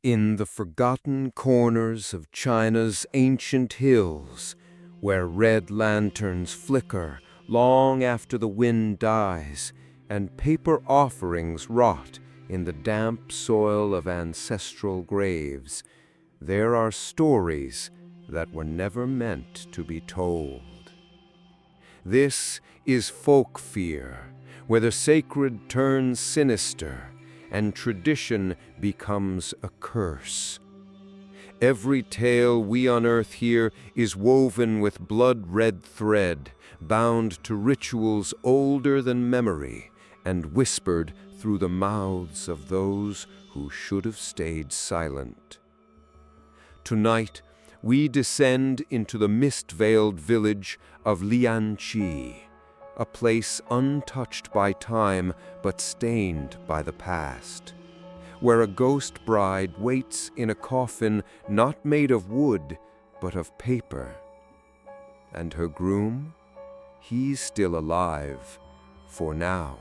In the forgotten corners of China's ancient hills, where red lanterns flicker long after the wind dies, and paper offerings rot in the damp soil of ancestral graves, there are stories that were never meant to be told. This is folk fear, where the sacred turns sinister, and tradition becomes a curse. Every tale we unearth here is woven with blood-red thread, bound to rituals older than memory, and whispered through the mouths of those who should have stayed silent. Tonight, we descend into the mist-veiled village of Lianqi, a place untouched by time but stained by the past, where a ghost bride waits in a coffin not made of wood but of paper. And her groom? He's still alive, for now.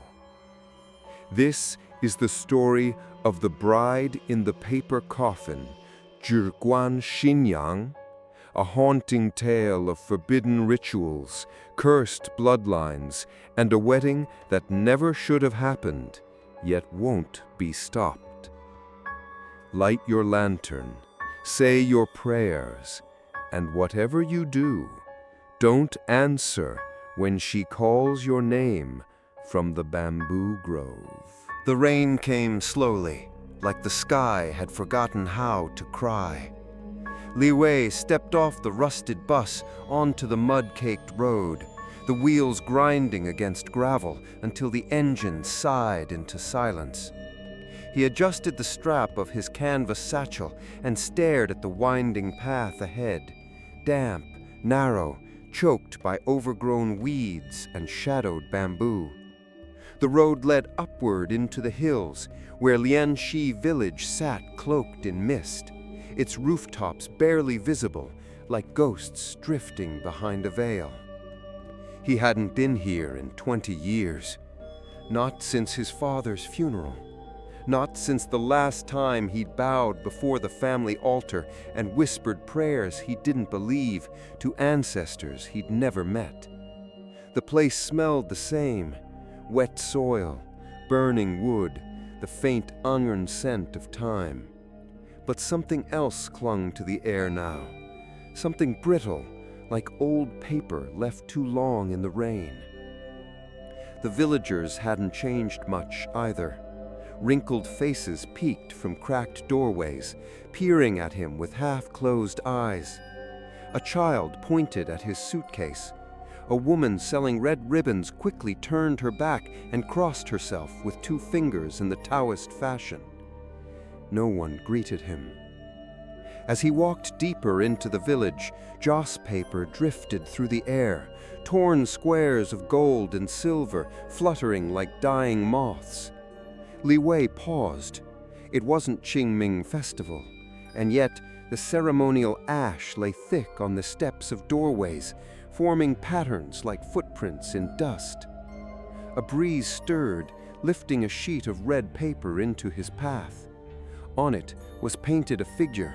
This is the story of the bride in the paper coffin,纸棺新娘, a haunting tale of forbidden rituals, cursed bloodlines, and a wedding that never should have happened, yet won't be stopped. Light your lantern, say your prayers, and whatever you do, don't answer when she calls your name from the bamboo grove. The rain came slowly, like the sky had forgotten how to cry. Li Wei stepped off the rusted bus onto the mud-caked road, the wheels grinding against gravel until the engine sighed into silence. He adjusted the strap of his canvas satchel and stared at the winding path ahead, damp, narrow, choked by overgrown weeds and shadowed bamboo. The road led upward into the hills, where Lianqi village sat cloaked in mist, its rooftops barely visible, like ghosts drifting behind a veil. He hadn't been here in 20 years, not since his father's funeral, not since the last time he'd bowed before the family altar and whispered prayers he didn't believe to ancestors he'd never met. The place smelled the same, wet soil, burning wood, the faint onion scent of time. But something else clung to the air now, something brittle, like old paper left too long in the rain. The villagers hadn't changed much either. Wrinkled faces peeked from cracked doorways, peering at him with half-closed eyes. A child pointed at his suitcase. A woman selling red ribbons quickly turned her back and crossed herself with 2 fingers in the Taoist fashion. No one greeted him. As he walked deeper into the village, joss paper drifted through the air, torn squares of gold and silver fluttering like dying moths. Li Wei paused. It wasn't Qingming Festival, and yet the ceremonial ash lay thick on the steps of doorways, forming patterns like footprints in dust. A breeze stirred, lifting a sheet of red paper into his path. On it was painted a figure,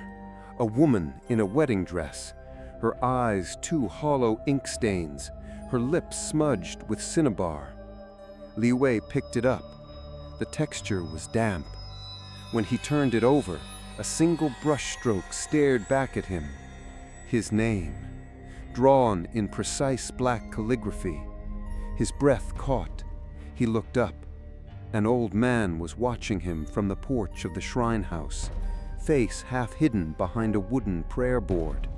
a woman in a wedding dress, her eyes 2 hollow ink stains, her lips smudged with cinnabar. Li Wei picked it up. The texture was damp. When he turned it over, a single brushstroke stared back at him. His name, drawn in precise black calligraphy. His breath caught. He looked up. An old man was watching him from the porch of the shrine house, face half hidden behind a wooden prayer board.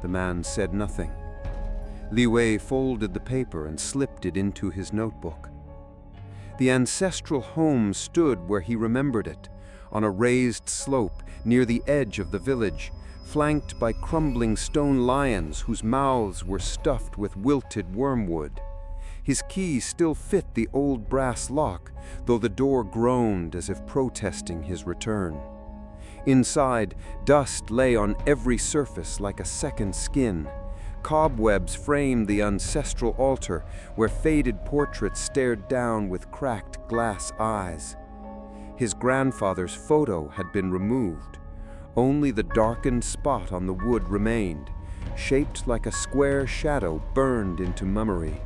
The man said nothing. Li Wei folded the paper and slipped it into his notebook. The ancestral home stood where he remembered it, on a raised slope near the edge of the village, flanked by crumbling stone lions whose mouths were stuffed with wilted wormwood. His key still fit the old brass lock, though the door groaned as if protesting his return. Inside, dust lay on every surface like a second skin. Cobwebs framed the ancestral altar, where faded portraits stared down with cracked glass eyes. His grandfather's photo had been removed. Only the darkened spot on the wood remained, shaped like a square shadow burned into memory.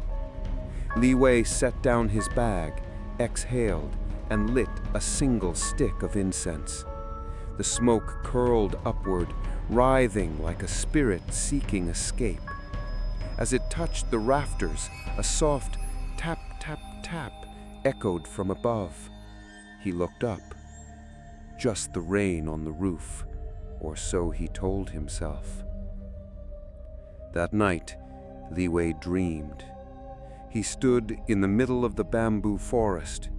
Li Wei set down his bag, exhaled, and lit a single stick of incense. The smoke curled upward, writhing like a spirit seeking escape. As it touched the rafters, a soft tap, tap, tap echoed from above. He looked up. Just the rain on the roof, or so he told himself. That night, Li Wei dreamed. He stood in the middle of the bamboo forest.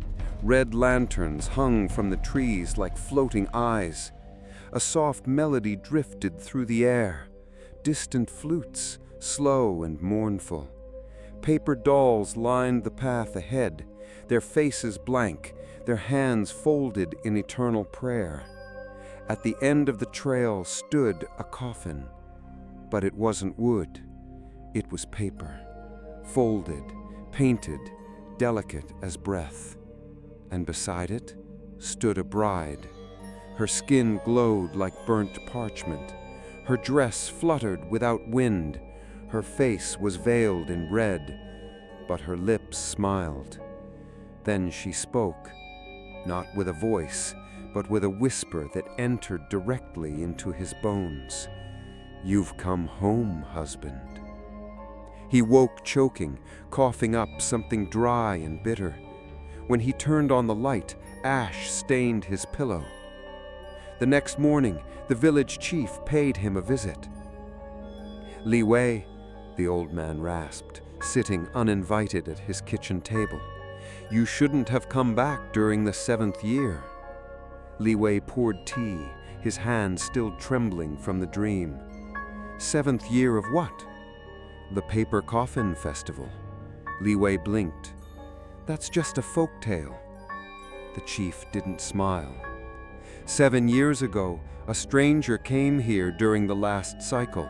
Red lanterns hung from the trees like floating eyes. A soft melody drifted through the air. Distant flutes, slow and mournful. Paper dolls lined the path ahead, their faces blank, their hands folded in eternal prayer. At the end of the trail stood a coffin, but it wasn't wood. It was paper, folded, painted, delicate as breath. And beside it stood a bride. Her skin glowed like burnt parchment. Her dress fluttered without wind. Her face was veiled in red, but her lips smiled. Then she spoke, not with a voice, but with a whisper that entered directly into his bones. "You've come home, husband." He woke choking, coughing up something dry and bitter. When he turned on the light, ash stained his pillow. The next morning, the village chief paid him a visit. "Li Wei," the old man rasped, sitting uninvited at his kitchen table. "You shouldn't have come back during the 7th year." Li Wei poured tea, his hand still trembling from the dream. 7th year of what? The paper coffin festival. Li Wei blinked. "That's just a folk tale." The chief didn't smile. 7 years ago, a stranger came here during the last cycle.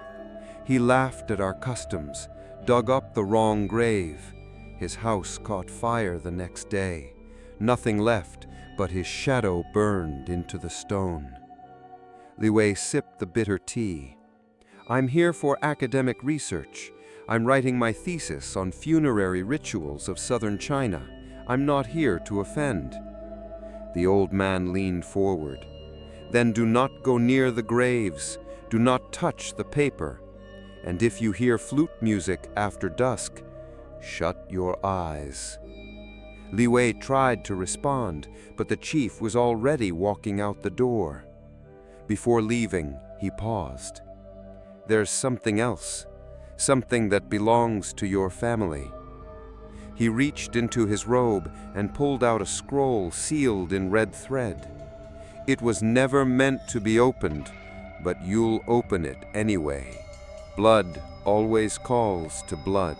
He laughed at our customs, dug up the wrong grave. His house caught fire the next day. Nothing left, but his shadow burned into the stone. Li Wei sipped the bitter tea. "I'm here for academic research. I'm writing my thesis on funerary rituals of southern China. I'm not here to offend." The old man leaned forward. "Then do not go near the graves. Do not touch the paper. And if you hear flute music after dusk, shut your eyes." Li Wei tried to respond, but the chief was already walking out the door. Before leaving, he paused. "There's something else. Something that belongs to your family." He reached into his robe and pulled out a scroll sealed in red thread. "It was never meant to be opened, but you'll open it anyway. Blood always calls to blood."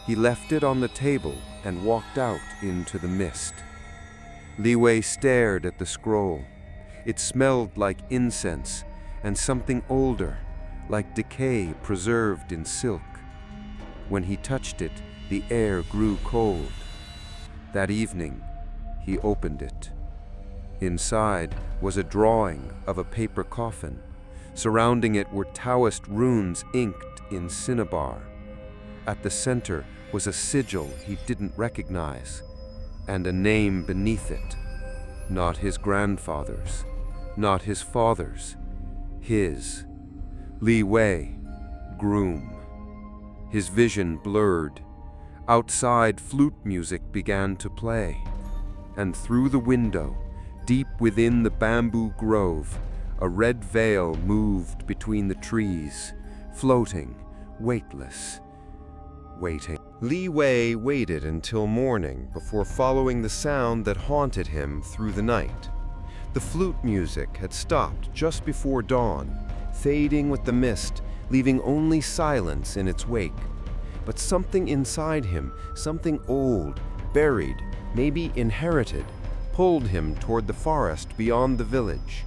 He left it on the table and walked out into the mist. Li Wei stared at the scroll. It smelled like incense and something older, like decay preserved in silk. When he touched it, the air grew cold. That evening, he opened it. Inside was a drawing of a paper coffin. Surrounding it were Taoist runes inked in cinnabar. At the center was a sigil he didn't recognize, and a name beneath it. Not his grandfather's, not his father's, his. Li Wei, groom. His vision blurred. Outside, flute music began to play, and through the window, deep within the bamboo grove, a red veil moved between the trees, floating, weightless, waiting. Li Wei waited until morning before following the sound that haunted him through the night. The flute music had stopped just before dawn, fading with the mist, leaving only silence in its wake. But something inside him, something old, buried, maybe inherited, pulled him toward the forest beyond the village.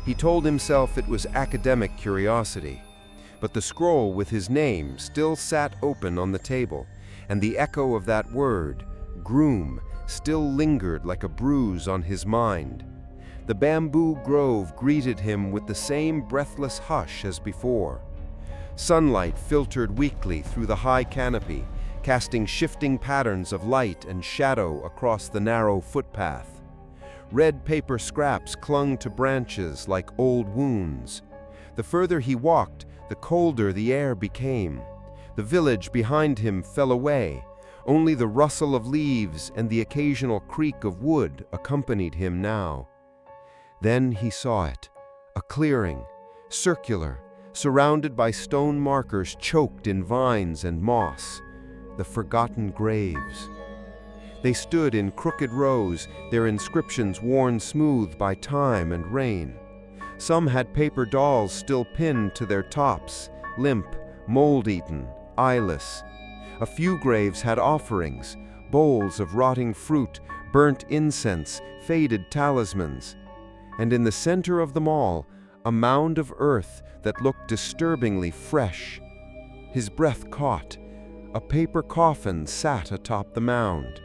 He told himself it was academic curiosity, but the scroll with his name still sat open on the table, and the echo of that word, groom, still lingered like a bruise on his mind. The bamboo grove greeted him with the same breathless hush as before. Sunlight filtered weakly through the high canopy, casting shifting patterns of light and shadow across the narrow footpath. Red paper scraps clung to branches like old wounds. The further he walked, the colder the air became. The village behind him fell away. Only the rustle of leaves and the occasional creak of wood accompanied him now. Then he saw it, a clearing, circular, surrounded by stone markers choked in vines and moss, the forgotten graves. They stood in crooked rows, their inscriptions worn smooth by time and rain. Some had paper dolls still pinned to their tops, limp, mold-eaten, eyeless. A few graves had offerings, bowls of rotting fruit, burnt incense, faded talismans. And in the center of them all, a mound of earth that looked disturbingly fresh. His breath caught. A paper coffin sat atop the mound.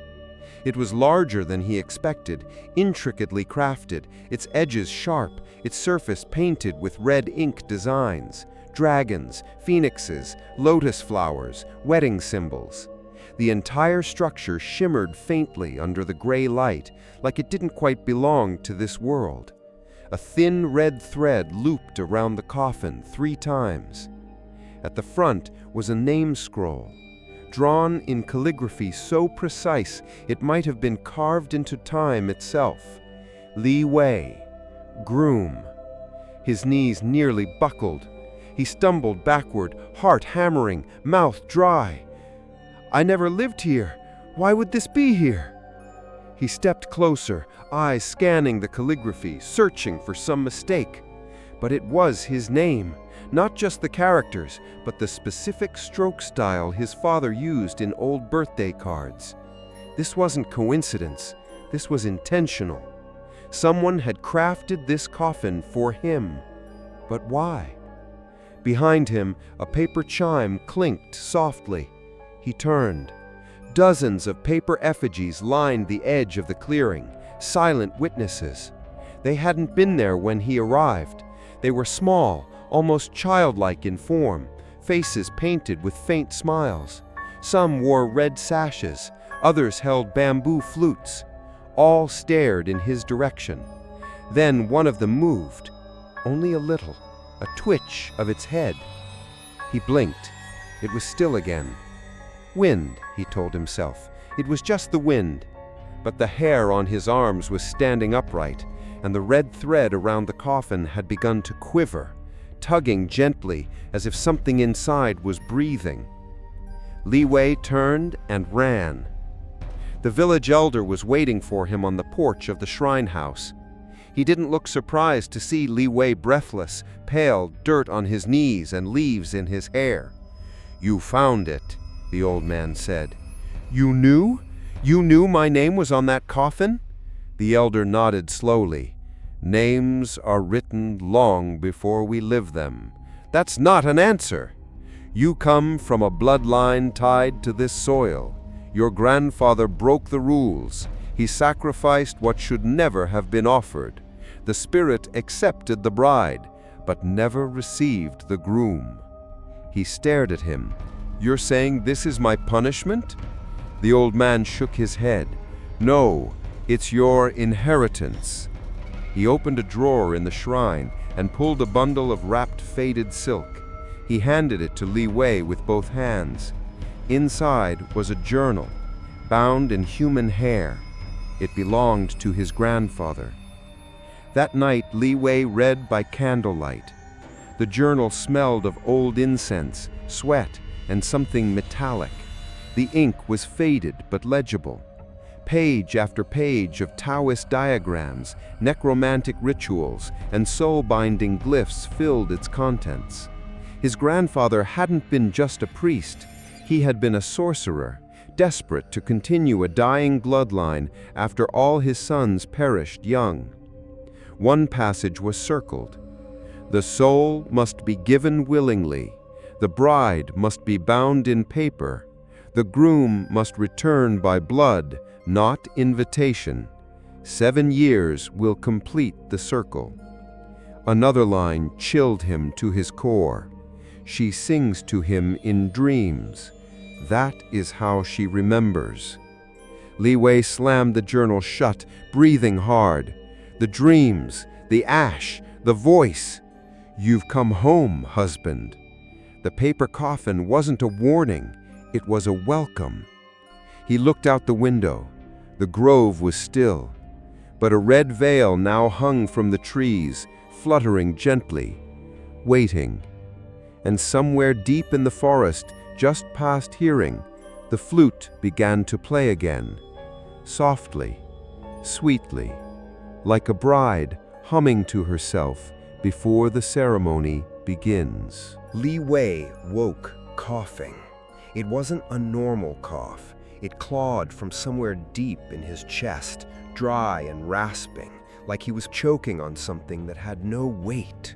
It was larger than he expected, intricately crafted, its edges sharp, its surface painted with red ink designs, dragons, phoenixes, lotus flowers, wedding symbols. The entire structure shimmered faintly under the gray light, like it didn't quite belong to this world. A thin red thread looped around the coffin 3 times. At the front was a name scroll, drawn in calligraphy so precise it might have been carved into time itself. Li Wei, groom. His knees nearly buckled. He stumbled backward, heart hammering, mouth dry. "I never lived here. Why would this be here?" He stepped closer, eyes scanning the calligraphy, searching for some mistake. But it was his name, not just the characters, but the specific stroke style his father used in old birthday cards. This wasn't coincidence. This was intentional. Someone had crafted this coffin for him. But why? Behind him, a paper chime clinked softly. He turned. Dozens of paper effigies lined the edge of the clearing, silent witnesses. They hadn't been there when he arrived. They were small, almost childlike in form, faces painted with faint smiles. Some wore red sashes, others held bamboo flutes. All stared in his direction. Then one of them moved, only a little, a twitch of its head. He blinked. It was still again. Wind, he told himself. It was just the wind. But the hair on his arms was standing upright, and the red thread around the coffin had begun to quiver, tugging gently as if something inside was breathing. Li Wei turned and ran. The village elder was waiting for him on the porch of the shrine house. He didn't look surprised to see Li Wei breathless, pale, dirt on his knees and leaves in his hair. "You found it," the old man said. "You knew? You knew my name was on that coffin?" The elder nodded slowly. "Names are written long before we live them. That's not an answer. You come from a bloodline tied to this soil. Your grandfather broke the rules. He sacrificed what should never have been offered. The spirit accepted the bride, but never received the groom." He stared at him. "You're saying this is my punishment?" The old man shook his head. "No, it's your inheritance." He opened a drawer in the shrine and pulled a bundle of wrapped faded silk. He handed it to Li Wei with both hands. Inside was a journal, bound in human hair. It belonged to his grandfather. That night, Li Wei read by candlelight. The journal smelled of old incense, sweat, and something metallic. The ink was faded but legible. Page after page of Taoist diagrams, necromantic rituals, and soul-binding glyphs filled its contents. His grandfather hadn't been just a priest. He had been a sorcerer, desperate to continue a dying bloodline after all his sons perished young. One passage was circled. "The soul must be given willingly. The bride must be bound in paper. The groom must return by blood, not invitation. 7 years will complete the circle. Another line chilled him to his core. She sings to him in dreams. That is how she remembers. Li Wei slammed the journal shut, breathing hard. The dreams, the ash, the voice. You've come home, husband. The paper coffin wasn't a warning, it was a welcome. He looked out the window. The grove was still, but a red veil now hung from the trees, fluttering gently, waiting. And somewhere deep in the forest, just past hearing, the flute began to play again, softly, sweetly, like a bride humming to herself before the ceremony begins. Li Wei woke, coughing. It wasn't a normal cough. It clawed from somewhere deep in his chest, dry and rasping, like he was choking on something that had no weight.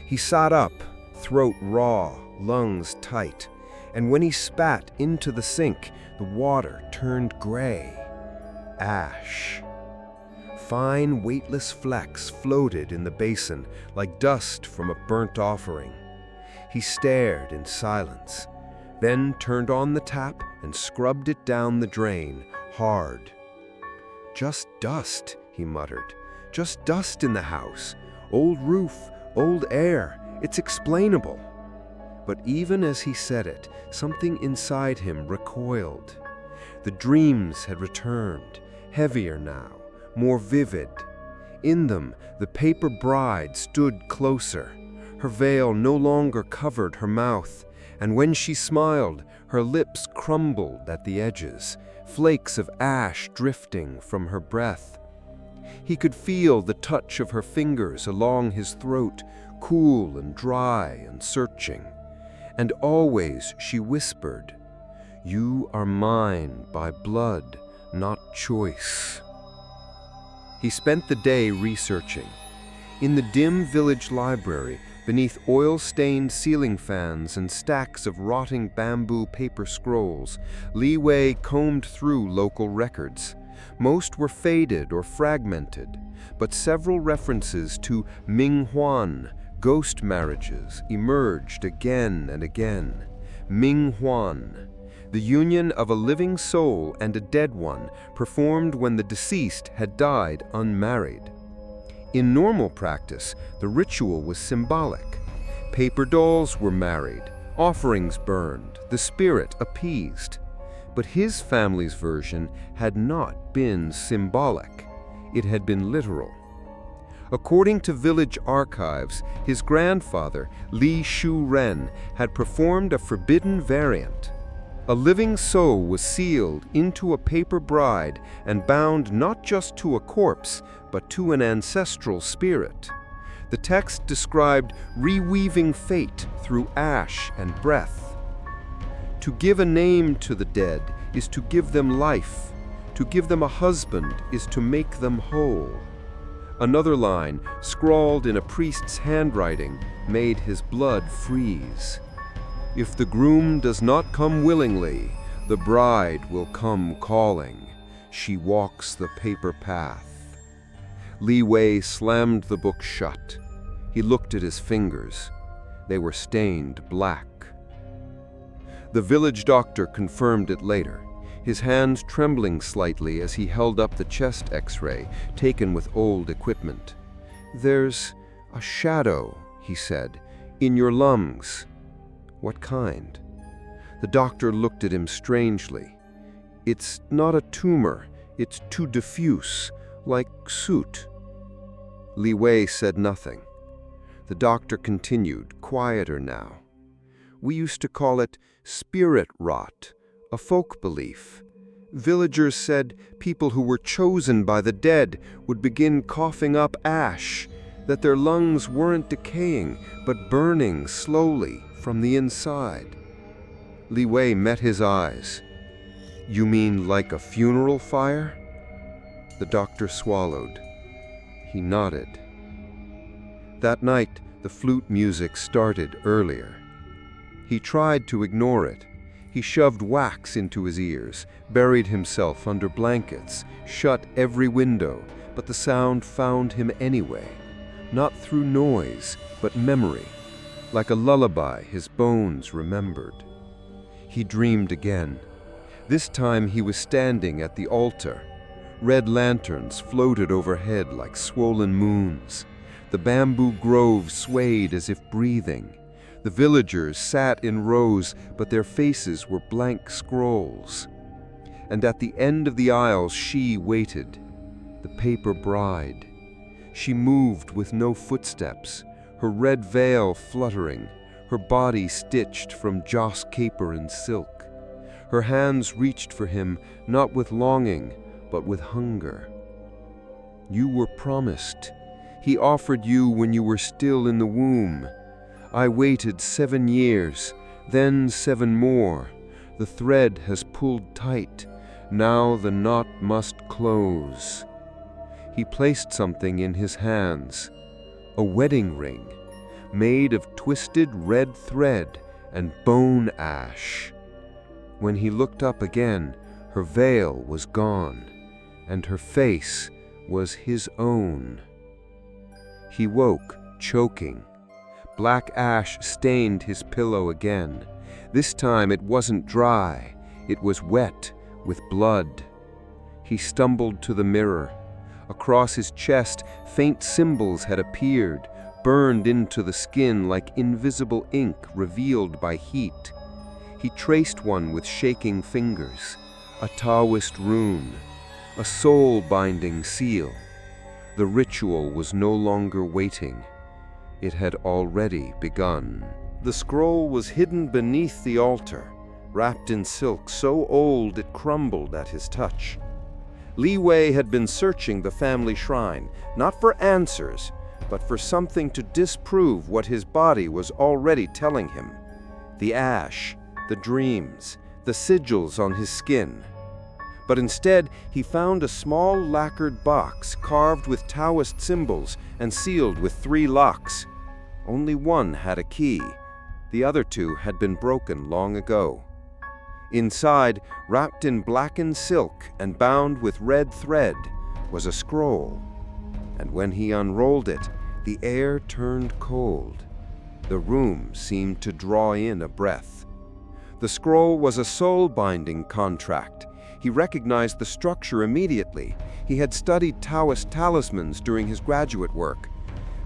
He sat up, throat raw, lungs tight, and when he spat into the sink, the water turned gray. Ash. Fine, weightless flecks floated in the basin like dust from a burnt offering. He stared in silence, then turned on the tap and scrubbed it down the drain, hard. Just dust, he muttered. Just dust in the house. Old roof, old air. It's explainable. But even as he said it, something inside him recoiled. The dreams had returned, heavier now, more vivid. In them, the paper bride stood closer. Her veil no longer covered her mouth, and when she smiled, her lips crumbled at the edges, flakes of ash drifting from her breath. He could feel the touch of her fingers along his throat, cool and dry and searching. And always she whispered, "You are mine by blood, not choice." He spent the day researching. In the dim village library, beneath oil-stained ceiling fans and stacks of rotting bamboo paper scrolls, Li Wei combed through local records. Most were faded or fragmented, but several references to Ming Huan, ghost marriages, emerged again and again. Ming Huan, the union of a living soul and a dead one, performed when the deceased had died unmarried. In normal practice, the ritual was symbolic. Paper dolls were married, offerings burned, the spirit appeased. But his family's version had not been symbolic. It had been literal. According to village archives, his grandfather, Li Shu Ren, had performed a forbidden variant. A living soul was sealed into a paper bride and bound not just to a corpse, but to an ancestral spirit. The text described reweaving fate through ash and breath. To give a name to the dead is to give them life. To give them a husband is to make them whole. Another line, scrawled in a priest's handwriting, made his blood freeze. If the groom does not come willingly, the bride will come calling. She walks the paper path. Li Wei slammed the book shut. He looked at his fingers. They were stained black. The village doctor confirmed it later, his hands trembling slightly as he held up the chest X-ray, taken with old equipment. "There's a shadow," he said, "in your lungs." "What kind?" The doctor looked at him strangely. "It's not a tumor, it's too diffuse, like soot." Li Wei said nothing. The doctor continued, quieter now. "We used to call it spirit rot, a folk belief. Villagers said people who were chosen by the dead would begin coughing up ash, that their lungs weren't decaying, but burning slowly from the inside." Li Wei met his eyes. "You mean like a funeral fire?" The doctor swallowed. He nodded. That night, the flute music started earlier. He tried to ignore it. He shoved wax into his ears, buried himself under blankets, shut every window, but the sound found him anyway. Not through noise, but memory. Like a lullaby, his bones remembered. He dreamed again. This time he was standing at the altar. Red lanterns floated overhead like swollen moons. The bamboo grove swayed as if breathing. The villagers sat in rows, but their faces were blank scrolls. And at the end of the aisles she waited, the paper bride. She moved with no footsteps, her red veil fluttering, her body stitched from joss caper and silk. Her hands reached for him, not with longing, but with hunger. You were promised. He offered you when you were still in the womb. I waited 7 years, then 7 more. The thread has pulled tight. Now the knot must close. He placed something in his hands, a wedding ring, made of twisted red thread and bone ash. When he looked up again, her veil was gone, and her face was his own. He woke, choking. Black ash stained his pillow again. This time it wasn't dry, it was wet with blood. He stumbled to the mirror. Across his chest, faint symbols had appeared, burned into the skin like invisible ink revealed by heat. He traced one with shaking fingers, a Taoist rune, a soul-binding seal. The ritual was no longer waiting. It had already begun. The scroll was hidden beneath the altar, wrapped in silk so old it crumbled at his touch. Li Wei had been searching the family shrine, not for answers, but for something to disprove what his body was already telling him. The ash, the dreams, the sigils on his skin. But instead, he found a small lacquered box carved with Taoist symbols and sealed with 3 locks. Only one had a key. The other 2 had been broken long ago. Inside, wrapped in blackened silk and bound with red thread, was a scroll. And when he unrolled it, the air turned cold. The room seemed to draw in a breath. The scroll was a soul-binding contract. He recognized the structure immediately. He had studied Taoist talismans during his graduate work.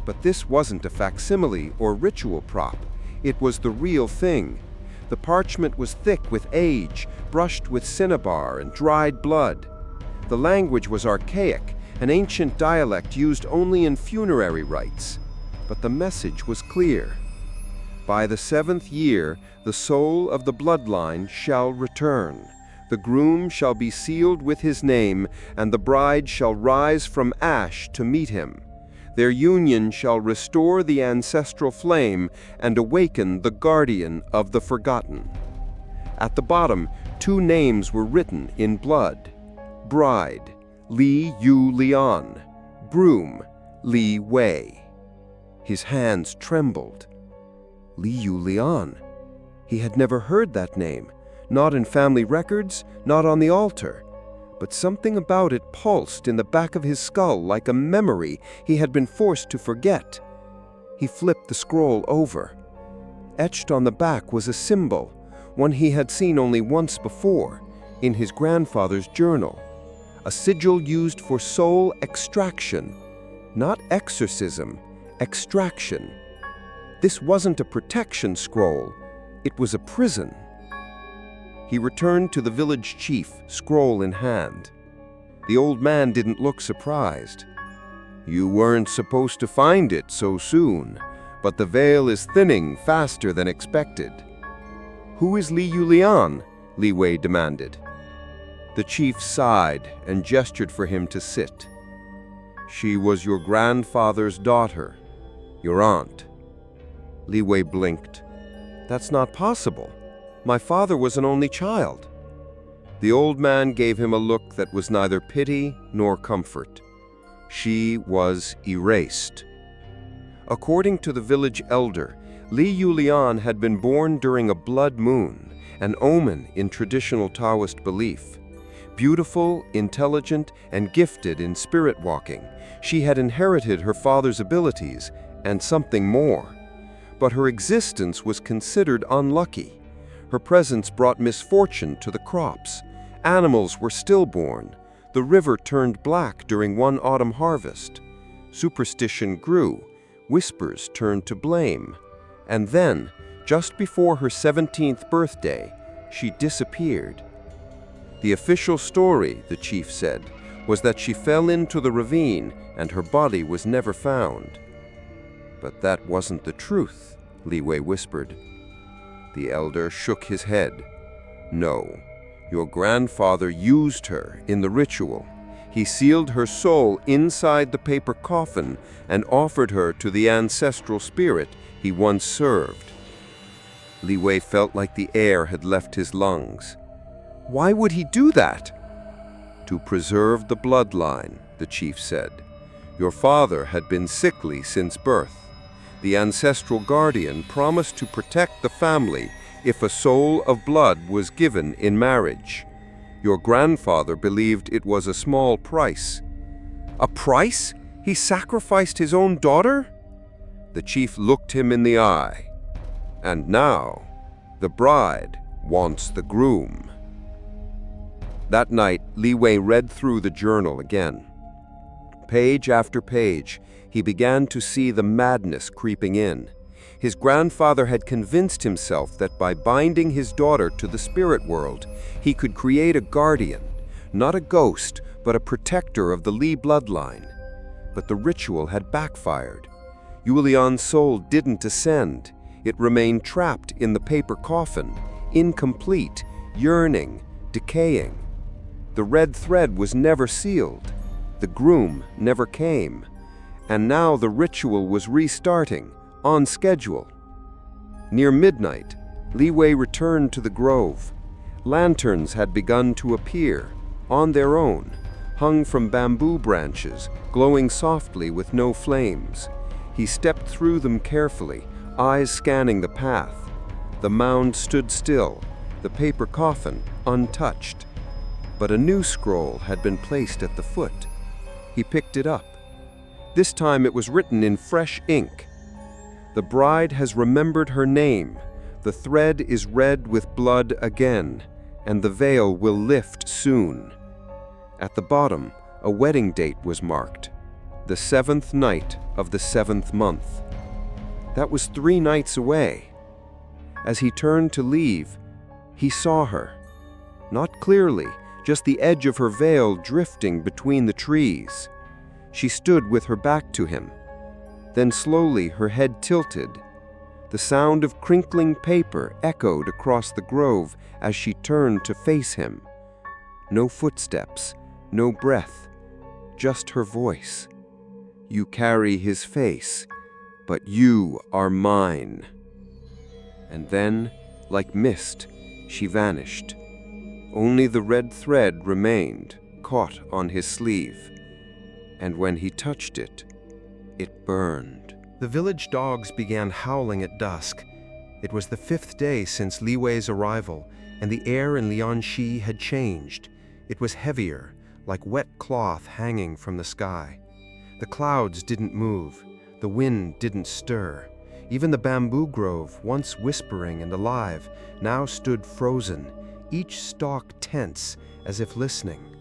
But this wasn't a facsimile or ritual prop. It was the real thing. The parchment was thick with age, brushed with cinnabar and dried blood. The language was archaic, an ancient dialect used only in funerary rites. But the message was clear. By the 7th year, the soul of the bloodline shall return. The groom shall be sealed with his name, and the bride shall rise from ash to meet him. Their union shall restore the ancestral flame and awaken the guardian of the forgotten. At the bottom, 2 names were written in blood. Bride, Li Lian. Groom, Li Wei. His hands trembled. Li Lian. He had never heard that name, not in family records, not on the altar. But something about it pulsed in the back of his skull like a memory he had been forced to forget. He flipped the scroll over. Etched on the back was a symbol, one he had seen only once before, in his grandfather's journal. A sigil used for soul extraction, not exorcism, extraction. This wasn't a protection scroll, it was a prison. He returned to the village chief, scroll in hand. The old man didn't look surprised. You weren't supposed to find it so soon, but the veil is thinning faster than expected. Who is Li Lian? Li Wei demanded. The chief sighed and gestured for him to sit. She was your grandfather's daughter, your aunt. Li Wei blinked. That's not possible. My father was an only child. The old man gave him a look that was neither pity nor comfort. She was erased. According to the village elder, Li Lian had been born during a blood moon, an omen in traditional Taoist belief. Beautiful, intelligent, and gifted in spirit walking, she had inherited her father's abilities and something more. But her existence was considered unlucky. Her presence brought misfortune to the crops. Animals were stillborn. The river turned black during one autumn harvest. Superstition grew. Whispers turned to blame. And then, just before her 17th birthday, she disappeared. The official story, the chief said, was that she fell into the ravine and her body was never found. But that wasn't the truth, Li Wei whispered. The elder shook his head. No, your grandfather used her in the ritual. He sealed her soul inside the paper coffin and offered her to the ancestral spirit he once served. Li Wei felt like the air had left his lungs. Why would he do that? To preserve the bloodline, the chief said. Your father had been sickly since birth. The ancestral guardian promised to protect the family if a soul of blood was given in marriage. Your grandfather believed it was a small price. A price? He sacrificed his own daughter? The chief looked him in the eye. And now, the bride wants the groom. That night, Li Wei read through the journal again. Page after page, he began to see the madness creeping in. His grandfather had convinced himself that by binding his daughter to the spirit world, he could create a guardian, not a ghost, but a protector of the Li bloodline. But the ritual had backfired. Yulian's soul didn't ascend. It remained trapped in the paper coffin, incomplete, yearning, decaying. The red thread was never sealed. The groom never came. And now the ritual was restarting, on schedule. Near midnight, Li Wei returned to the grove. Lanterns had begun to appear, on their own, hung from bamboo branches, glowing softly with no flames. He stepped through them carefully, eyes scanning the path. The mound stood still, the paper coffin untouched. But a new scroll had been placed at the foot. He picked it up. This time it was written in fresh ink. The bride has remembered her name. The thread is red with blood again, and the veil will lift soon. At the bottom, a wedding date was marked. The 7th night of the 7th month. That was 3 nights away. As he turned to leave, he saw her. Not clearly, just the edge of her veil drifting between the trees. She stood with her back to him. Then slowly her head tilted. The sound of crinkling paper echoed across the grove as she turned to face him. No footsteps, no breath, just her voice. You carry his face, but you are mine. And then, like mist, she vanished. Only the red thread remained, caught on his sleeve. And when he touched it, it burned. The village dogs began howling at dusk. It was the 5th day since Li Wei's arrival, and the air in Lianxi had changed. It was heavier, like wet cloth hanging from the sky. The clouds didn't move. The wind didn't stir. Even the bamboo grove, once whispering and alive, now stood frozen, each stalk tense, as if listening.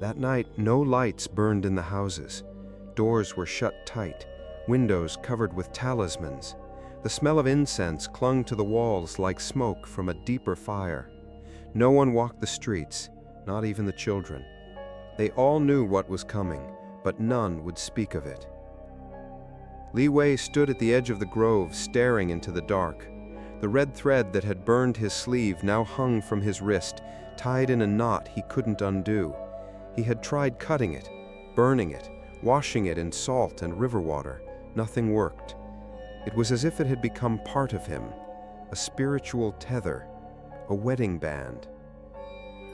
That night, no lights burned in the houses. Doors were shut tight, windows covered with talismans. The smell of incense clung to the walls like smoke from a deeper fire. No one walked the streets, not even the children. They all knew what was coming, but none would speak of it. Li Wei stood at the edge of the grove, staring into the dark. The red thread that had burned his sleeve now hung from his wrist, tied in a knot he couldn't undo. He had tried cutting it, burning it, washing it in salt and river water. Nothing worked. It was as if it had become part of him, a spiritual tether, a wedding band.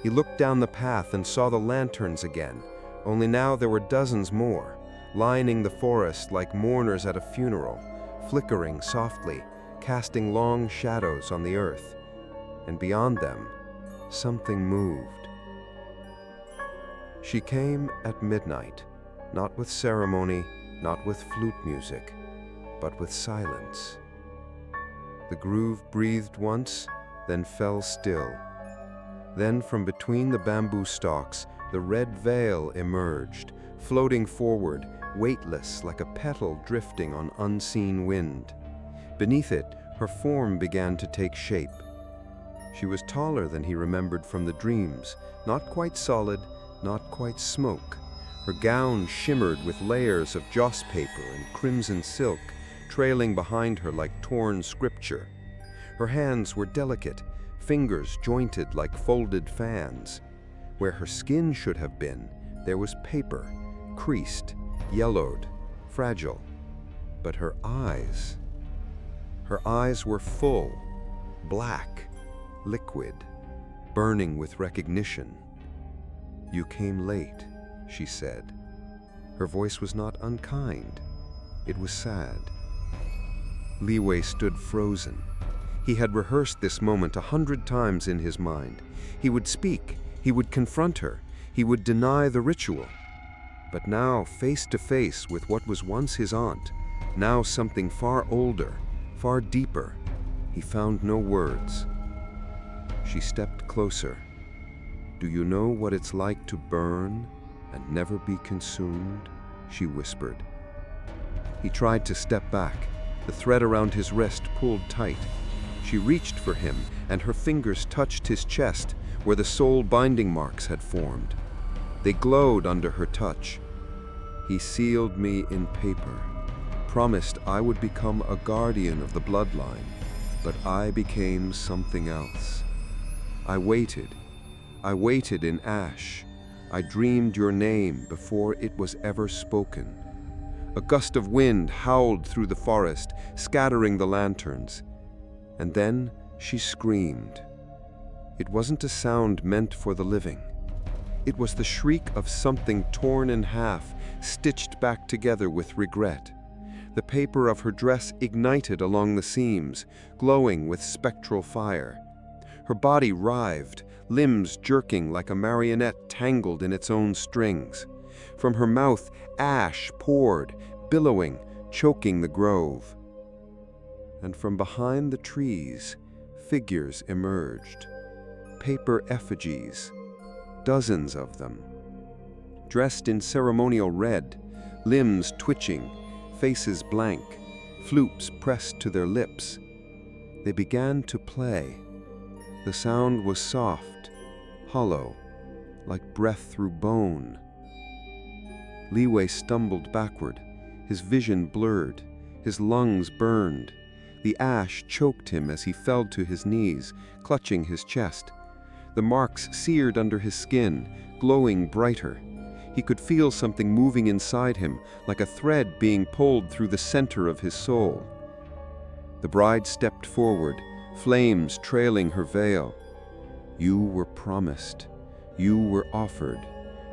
He looked down the path and saw the lanterns again, only now there were dozens more, lining the forest like mourners at a funeral, flickering softly, casting long shadows on the earth. and beyond them, something moved. She came at midnight, not with ceremony, not with flute music, but with silence. The groove breathed once, then fell still. Then from between the bamboo stalks, the red veil emerged, floating forward, weightless like a petal drifting on unseen wind. Beneath it, her form began to take shape. She was taller than he remembered from the dreams, not quite solid, not quite smoke. Her gown shimmered with layers of joss paper and crimson silk, trailing behind her like torn scripture. Her hands were delicate, fingers jointed like folded fans. Where her skin should have been, there was paper, creased, yellowed, fragile. But her eyes were full, black, liquid, burning with recognition. "You came late," she said. Her voice was not unkind. It was sad. Li Wei stood frozen. He had rehearsed this moment 100 times in his mind. He would speak, he would confront her, he would deny the ritual. But now, face to face with what was once his aunt, now something far older, far deeper, he found no words. She stepped closer. "Do you know what it's like to burn and never be consumed?" she whispered. He tried to step back. The thread around his wrist pulled tight. She reached for him, and her fingers touched his chest, where the soul binding marks had formed. They glowed under her touch. "He sealed me in paper, promised I would become a guardian of the bloodline, but I became something else. I waited in ash. I dreamed your name before it was ever spoken." A gust of wind howled through the forest, scattering the lanterns. And then she screamed. It wasn't a sound meant for the living. It was the shriek of something torn in half, stitched back together with regret. The paper of her dress ignited along the seams, glowing with spectral fire. Her body writhed, limbs jerking like a marionette tangled in its own strings. From her mouth, ash poured, billowing, choking the grove. And from behind the trees, figures emerged. Paper effigies, dozens of them. Dressed in ceremonial red, limbs twitching, faces blank, flutes pressed to their lips. They began to play. The sound was soft, hollow, like breath through bone. Li Wei stumbled backward, his vision blurred, his lungs burned. The ash choked him as he fell to his knees, clutching his chest. The marks seared under his skin, glowing brighter. He could feel something moving inside him, like a thread being pulled through the center of his soul. The bride stepped forward, flames trailing her veil. "You were promised. You were offered.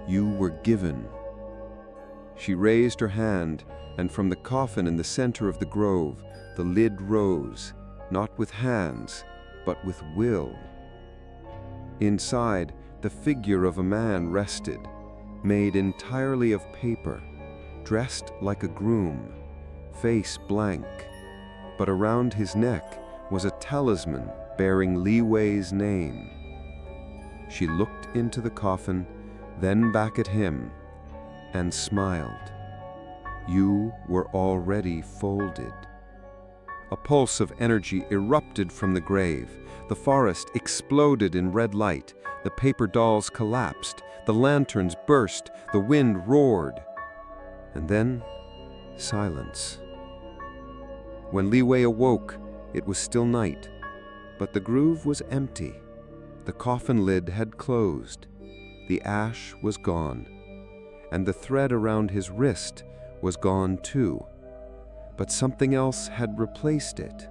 You were given." She raised her hand, and from the coffin in the center of the grove, the lid rose, not with hands, but with will. Inside, the figure of a man rested, made entirely of paper, dressed like a groom, face blank, but around his neck was a talisman bearing Li Wei's name. She looked into the coffin, then back at him, and smiled. "You were already folded." A pulse of energy erupted from the grave. The forest exploded in red light. The paper dolls collapsed. The lanterns burst. The wind roared. And then, silence. When Li Wei awoke, it was still night, but the groove was empty. The coffin lid had closed. The ash was gone, and the thread around his wrist was gone too. But something else had replaced it,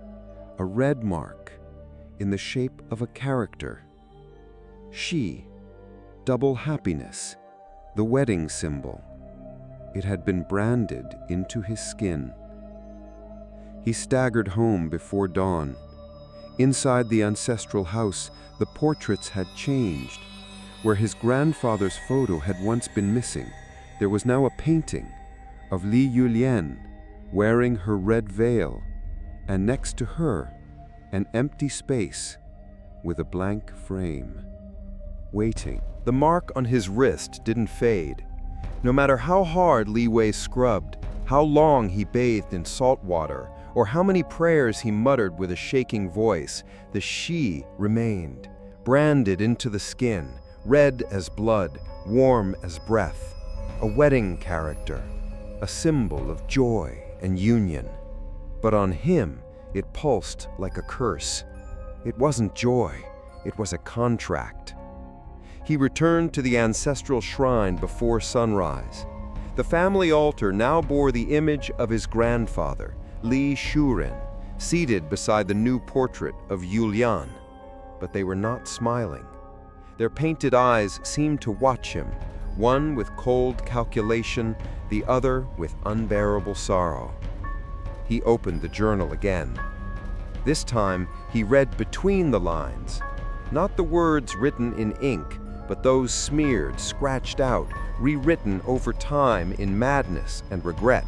a red mark in the shape of a character. She, double happiness, the wedding symbol. It had been branded into his skin. He staggered home before dawn. Inside the ancestral house, the portraits had changed. Where his grandfather's photo had once been missing, there was now a painting of Li Yulian wearing her red veil, and next to her, an empty space with a blank frame, waiting. The mark on his wrist didn't fade. No matter how hard Li Wei scrubbed, how long he bathed in salt water, or how many prayers he muttered with a shaking voice, the she remained, branded into the skin, red as blood, warm as breath, a wedding character, a symbol of joy and union. But on him, it pulsed like a curse. It wasn't joy, it was a contract. He returned to the ancestral shrine before sunrise. The family altar now bore the image of his grandfather, Li Shuren, seated beside the new portrait of Yulian. But they were not smiling. Their painted eyes seemed to watch him, one with cold calculation, the other with unbearable sorrow. He opened the journal again. This time, he read between the lines, not the words written in ink, but those smeared, scratched out, rewritten over time in madness and regret.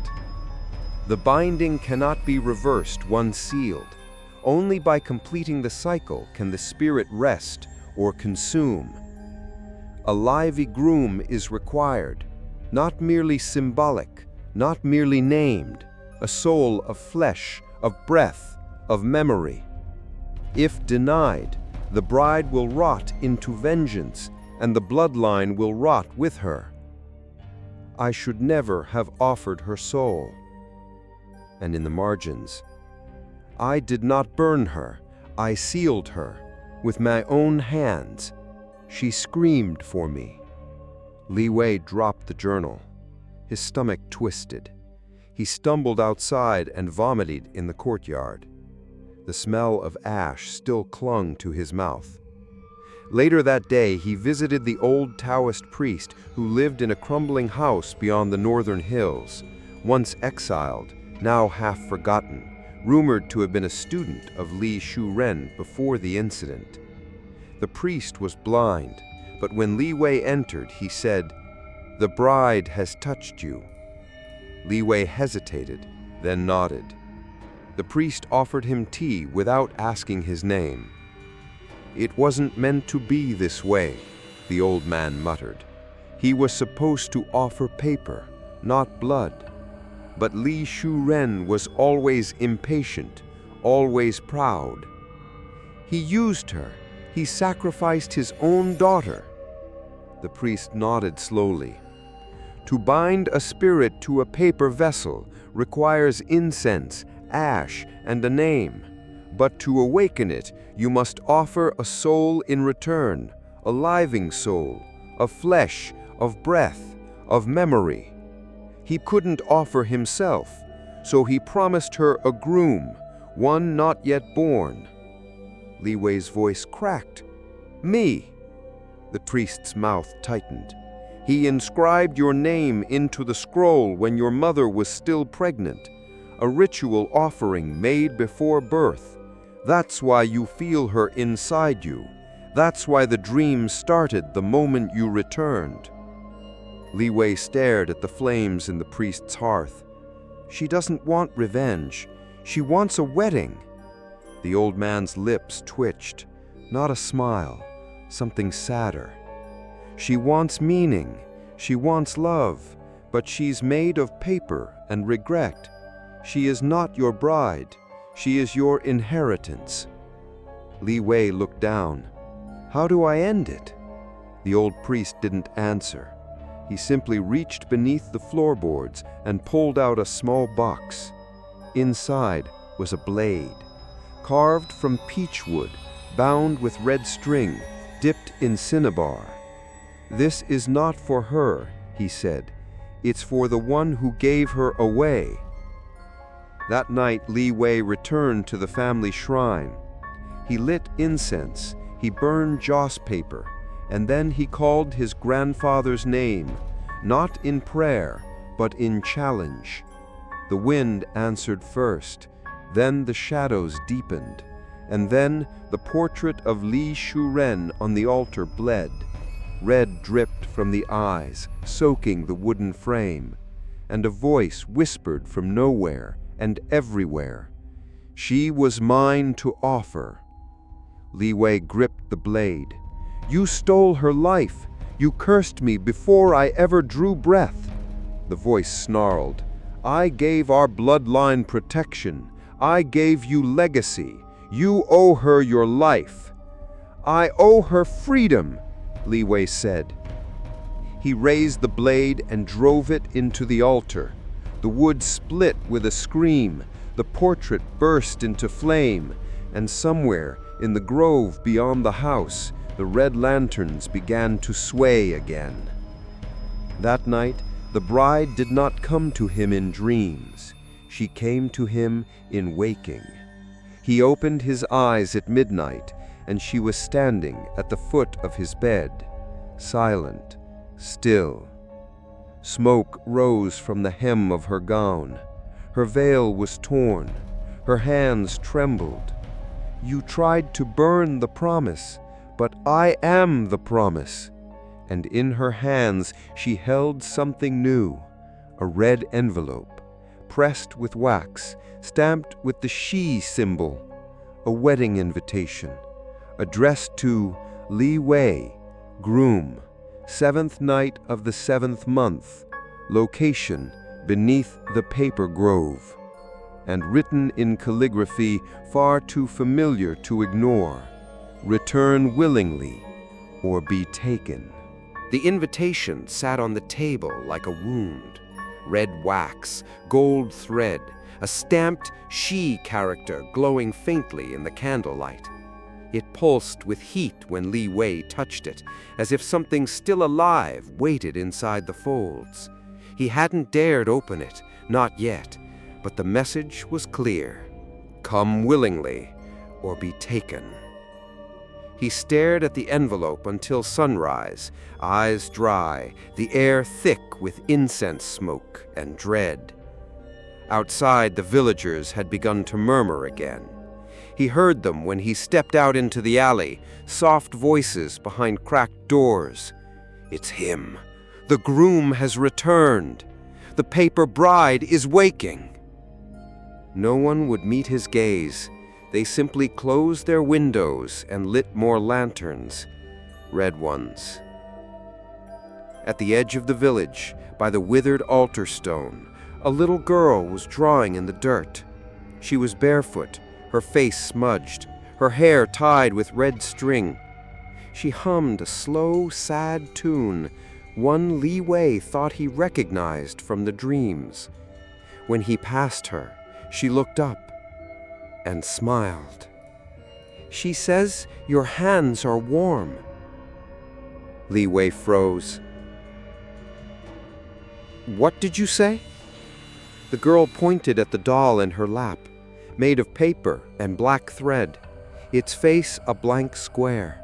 The binding cannot be reversed once sealed. Only by completing the cycle can the spirit rest or consume. A lively groom is required, not merely symbolic, not merely named, a soul of flesh, of breath, of memory. If denied, the bride will rot into vengeance, and the bloodline will rot with her. I should never have offered her soul. And in the margins, I did not burn her, I sealed her with my own hands. She screamed for me. Li Wei dropped the journal. His stomach twisted. He stumbled outside and vomited in the courtyard. The smell of ash still clung to his mouth. Later that day, he visited the old Taoist priest who lived in a crumbling house beyond the northern hills, once exiled, now half forgotten, rumored to have been a student of Li Shuren before the incident. The priest was blind, but when Li Wei entered, he said, "The bride has touched you." Li Wei hesitated, then nodded. The priest offered him tea without asking his name. "It wasn't meant to be this way," the old man muttered. "He was supposed to offer paper, not blood." But Li Shuren was always impatient, always proud. He used her. He sacrificed his own daughter. The priest nodded slowly. To bind a spirit to a paper vessel requires incense, ash, and a name. But to awaken it, you must offer a soul in return, a living soul, of flesh, of breath, of memory. He couldn't offer himself, so he promised her a groom, one not yet born. Li Wei's voice cracked. "Me!" The priest's mouth tightened. "He inscribed your name into the scroll when your mother was still pregnant, a ritual offering made before birth. That's why you feel her inside you. That's why the dream started the moment you returned." Li Wei stared at the flames in the priest's hearth. "She doesn't want revenge. She wants a wedding." The old man's lips twitched. Not a smile, something sadder. "She wants meaning. She wants love. But she's made of paper and regret. She is not your bride. She is your inheritance." Li Wei looked down. "How do I end it?" The old priest didn't answer. He simply reached beneath the floorboards and pulled out a small box. Inside was a blade, carved from peach wood, bound with red string, dipped in cinnabar. "This is not for her," he said. "It's for the one who gave her away." That night, Li Wei returned to the family shrine. He lit incense, he burned joss paper, and then he called his grandfather's name, not in prayer, but in challenge. The wind answered first, then the shadows deepened, And then the portrait of Li Shuren on the altar bled. Red dripped from the eyes, soaking the wooden frame, and a voice whispered from nowhere and everywhere. She was mine to offer. Li Wei gripped the blade. You stole her life. You cursed me before I ever drew breath. The voice snarled. I gave our bloodline protection. I gave you legacy. You owe her your life. I owe her freedom, Li Wei said. He raised the blade and drove it into the altar. The wood split with a scream. The portrait burst into flame, and somewhere in the grove beyond the house, the red lanterns began to sway again. That night, the bride did not come to him in dreams. She came to him in waking. He opened his eyes at midnight, and she was standing at the foot of his bed, silent, still. Smoke rose from the hem of her gown. Her veil was torn. Her hands trembled. You tried to burn the promise, but I am the promise. And in her hands she held something new, a red envelope, pressed with wax, stamped with the she symbol, a wedding invitation, addressed to Li Wei, groom, 7th night of the 7th month, location beneath the paper grove, and written in calligraphy far too familiar to ignore, return willingly or be taken. The invitation sat on the table like a wound. Red wax, gold thread, a stamped she character glowing faintly in the candlelight. It pulsed with heat when Li Wei touched it, as if something still alive waited inside the folds. He hadn't dared open it, not yet, but the message was clear. Come willingly, or be taken. He stared at the envelope until sunrise, eyes dry, the air thick with incense smoke and dread. Outside, the villagers had begun to murmur again. He heard them when he stepped out into the alley, soft voices behind cracked doors. It's him. The groom has returned. The paper bride is waking. No one would meet his gaze. They simply closed their windows and lit more lanterns, red ones. At the edge of the village, by the withered altar stone, a little girl was drawing in the dirt. She was barefoot, her face smudged, her hair tied with red string. She hummed a slow, sad tune, one Li Wei thought he recognized from the dreams. When he passed her, she looked up and smiled. She says your hands are warm. Li Wei froze. What did you say? The girl pointed at the doll in her lap, made of paper and black thread, its face a blank square.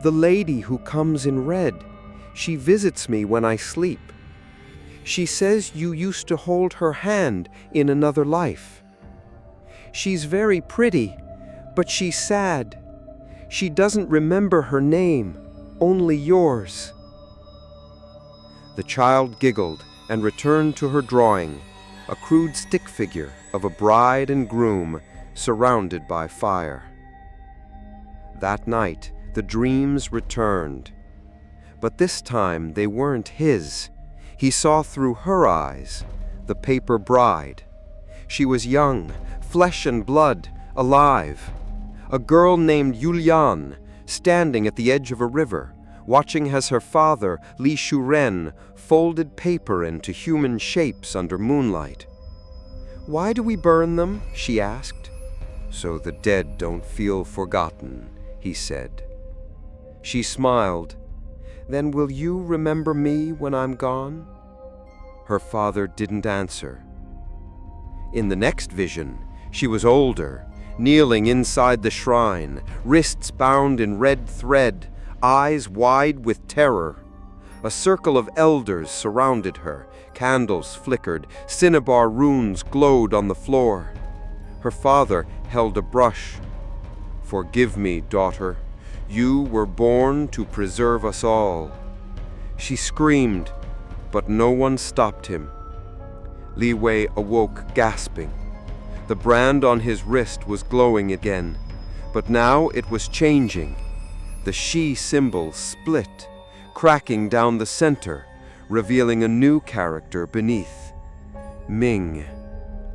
The lady who comes in red, she visits me when I sleep. She says you used to hold her hand in another life. She's very pretty, but she's sad. She doesn't remember her name, only yours. The child giggled and returned to her drawing, a crude stick figure of a bride and groom surrounded by fire. That night, the dreams returned. But this time they weren't his. He saw through her eyes, the paper bride. She was young, flesh and blood, alive. A girl named Yulian, standing at the edge of a river, watching as her father, Li Shuren, folded paper into human shapes under moonlight. Why do we burn them? She asked. So the dead don't feel forgotten, he said. She smiled. Then will you remember me when I'm gone? Her father didn't answer. In the next vision, she was older, kneeling inside the shrine, wrists bound in red thread, eyes wide with terror. A circle of elders surrounded her, candles flickered, cinnabar runes glowed on the floor. Her father held a brush. "Forgive me, daughter. You were born to preserve us all." She screamed, but no one stopped him. Li Wei awoke gasping. The brand on his wrist was glowing again, but now it was changing. The Shi symbol split, cracking down the center, revealing a new character beneath. Ming,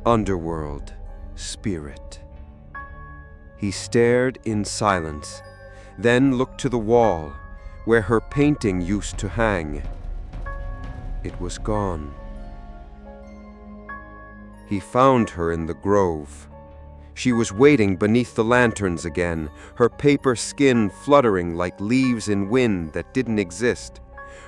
underworld, spirit. He stared in silence, then looked to the wall, where her painting used to hang. It was gone. He found her in the grove. She was waiting beneath the lanterns again, her paper skin fluttering like leaves in wind that didn't exist.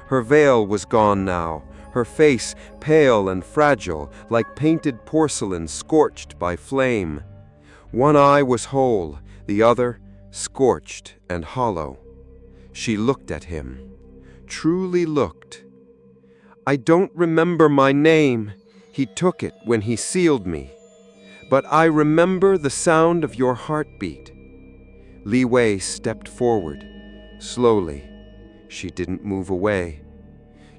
Her veil was gone now, her face pale and fragile, like painted porcelain scorched by flame. One eye was whole, the other scorched and hollow. She looked at him, truly looked. "I don't remember my name. He took it when he sealed me. But I remember the sound of your heartbeat." Li Wei stepped forward, slowly. She didn't move away.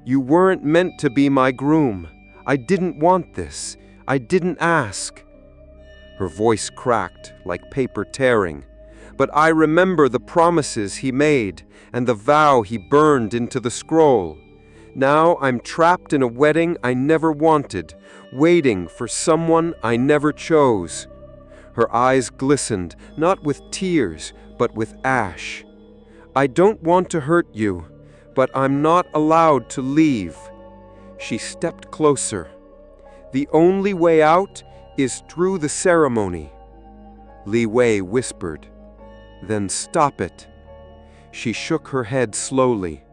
"You weren't meant to be my groom. I didn't want this. I didn't ask." Her voice cracked like paper tearing. "But I remember the promises he made and the vow he burned into the scroll. Now I'm trapped in a wedding I never wanted, waiting for someone I never chose." Her eyes glistened, not with tears, but with ash. "I don't want to hurt you, but I'm not allowed to leave." She stepped closer. "The only way out is through the ceremony." Li Wei whispered, "Then stop it." She shook her head slowly.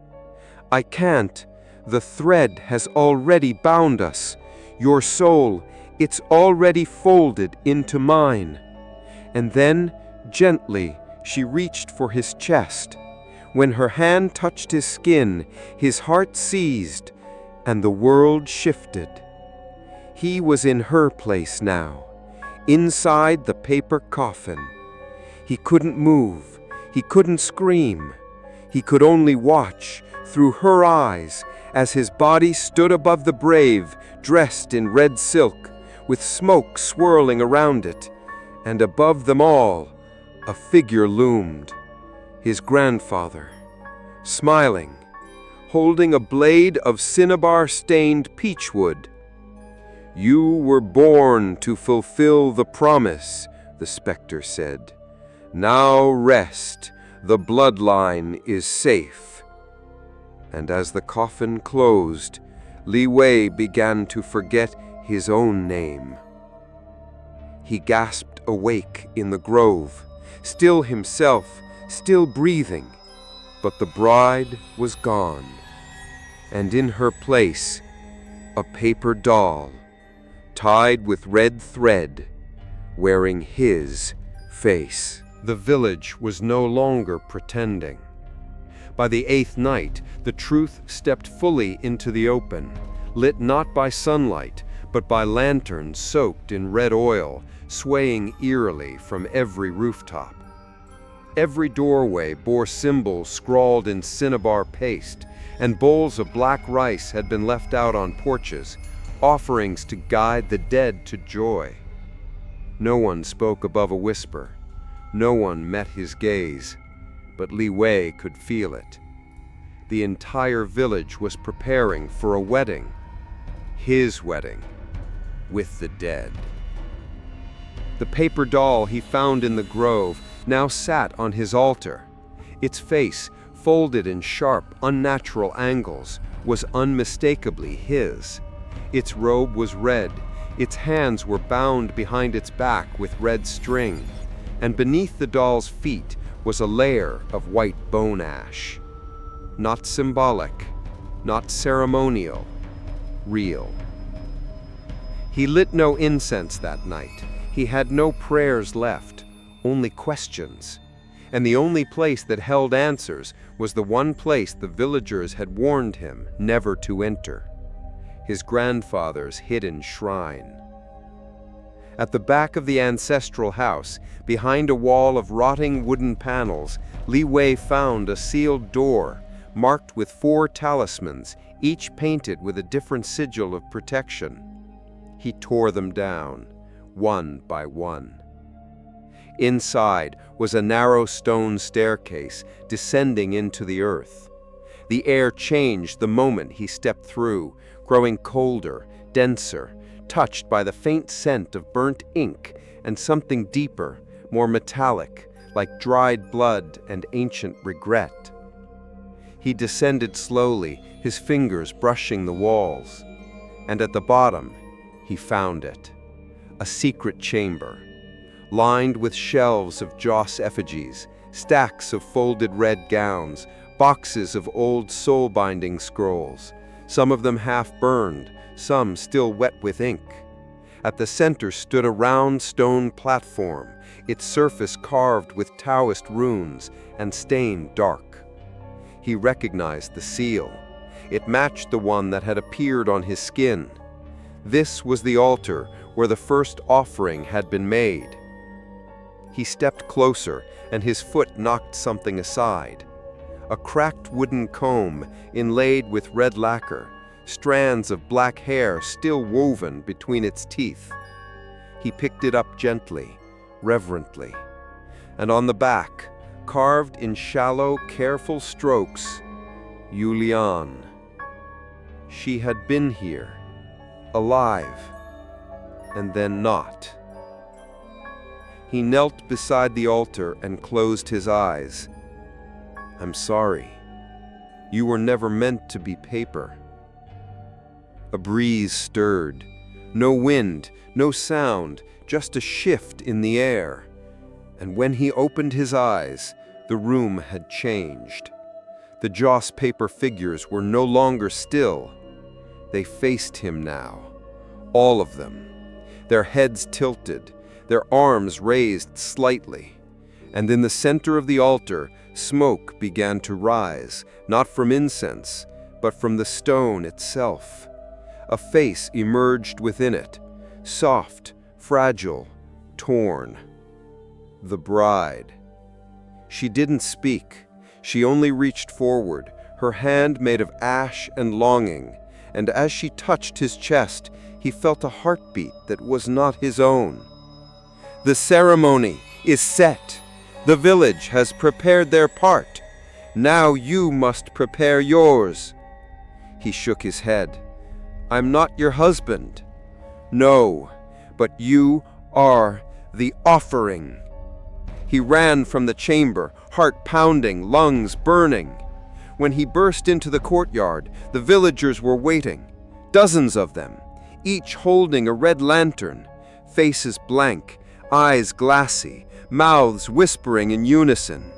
"I can't. The thread has already bound us. Your soul, it's already folded into mine." And then, gently, she reached for his chest. When her hand touched his skin, his heart seized, and the world shifted. He was in her place now, inside the paper coffin. He couldn't move, he couldn't scream. He could only watch, through her eyes, as his body stood above the brave, dressed in red silk, with smoke swirling around it, and above them all, a figure loomed. His grandfather, smiling, holding a blade of cinnabar-stained peachwood. "You were born to fulfill the promise," the specter said. "Now rest, the bloodline is safe." And as the coffin closed, Li Wei began to forget his own name. He gasped awake in the grove, still himself, still breathing, but the bride was gone, and in her place, a paper doll, tied with red thread, wearing his face. The village was no longer pretending. By the 8th night, the truth stepped fully into the open, lit not by sunlight, but by lanterns soaked in red oil, swaying eerily from every rooftop. Every doorway bore symbols scrawled in cinnabar paste, and bowls of black rice had been left out on porches, offerings to guide the dead to joy. No one spoke above a whisper. No one met his gaze, but Li Wei could feel it. The entire village was preparing for a wedding. His wedding, with the dead. The paper doll he found in the grove now sat on his altar. Its face, folded in sharp, unnatural angles, was unmistakably his. Its robe was red, its hands were bound behind its back with red string, and beneath the doll's feet was a layer of white bone ash. Not symbolic, not ceremonial, real. He lit no incense that night. He had no prayers left, only questions. And the only place that held answers was the one place the villagers had warned him never to enter: his grandfather's hidden shrine. At the back of the ancestral house, behind a wall of rotting wooden panels, Li Wei found a sealed door, marked with 4 talismans, each painted with a different sigil of protection. He tore them down, one by one. Inside was a narrow stone staircase descending into the earth. The air changed the moment he stepped through, growing colder, denser, touched by the faint scent of burnt ink and something deeper, more metallic, like dried blood and ancient regret. He descended slowly, his fingers brushing the walls. And at the bottom, he found it. A secret chamber, lined with shelves of joss effigies, stacks of folded red gowns, boxes of old soul-binding scrolls, some of them half-burned, some still wet with ink. At the center stood a round stone platform, its surface carved with Taoist runes and stained dark. He recognized the seal. It matched the one that had appeared on his skin. This was the altar where the first offering had been made. He stepped closer, and his foot knocked something aside. A cracked wooden comb inlaid with red lacquer, strands of black hair still woven between its teeth. He picked it up gently, reverently, and on the back, carved in shallow, careful strokes, Yulian. She had been here, alive, and then not. He knelt beside the altar and closed his eyes. "I'm sorry. You were never meant to be paper." A breeze stirred. No wind, no sound, just a shift in the air. And when he opened his eyes, the room had changed. The joss paper figures were no longer still. They faced him now, all of them, their heads tilted, their arms raised slightly. And in the center of the altar, smoke began to rise, not from incense, but from the stone itself. A face emerged within it, soft, fragile, torn. The bride. She didn't speak. She only reached forward, her hand made of ash and longing, and as she touched his chest, he felt a heartbeat that was not his own. "The ceremony is set. The village has prepared their part. Now you must prepare yours." He shook his head. "I'm not your husband." "No, but you are the offering." He ran from the chamber, heart pounding, lungs burning. When he burst into the courtyard, the villagers were waiting, dozens of them, each holding a red lantern, faces blank, eyes glassy, mouths whispering in unison.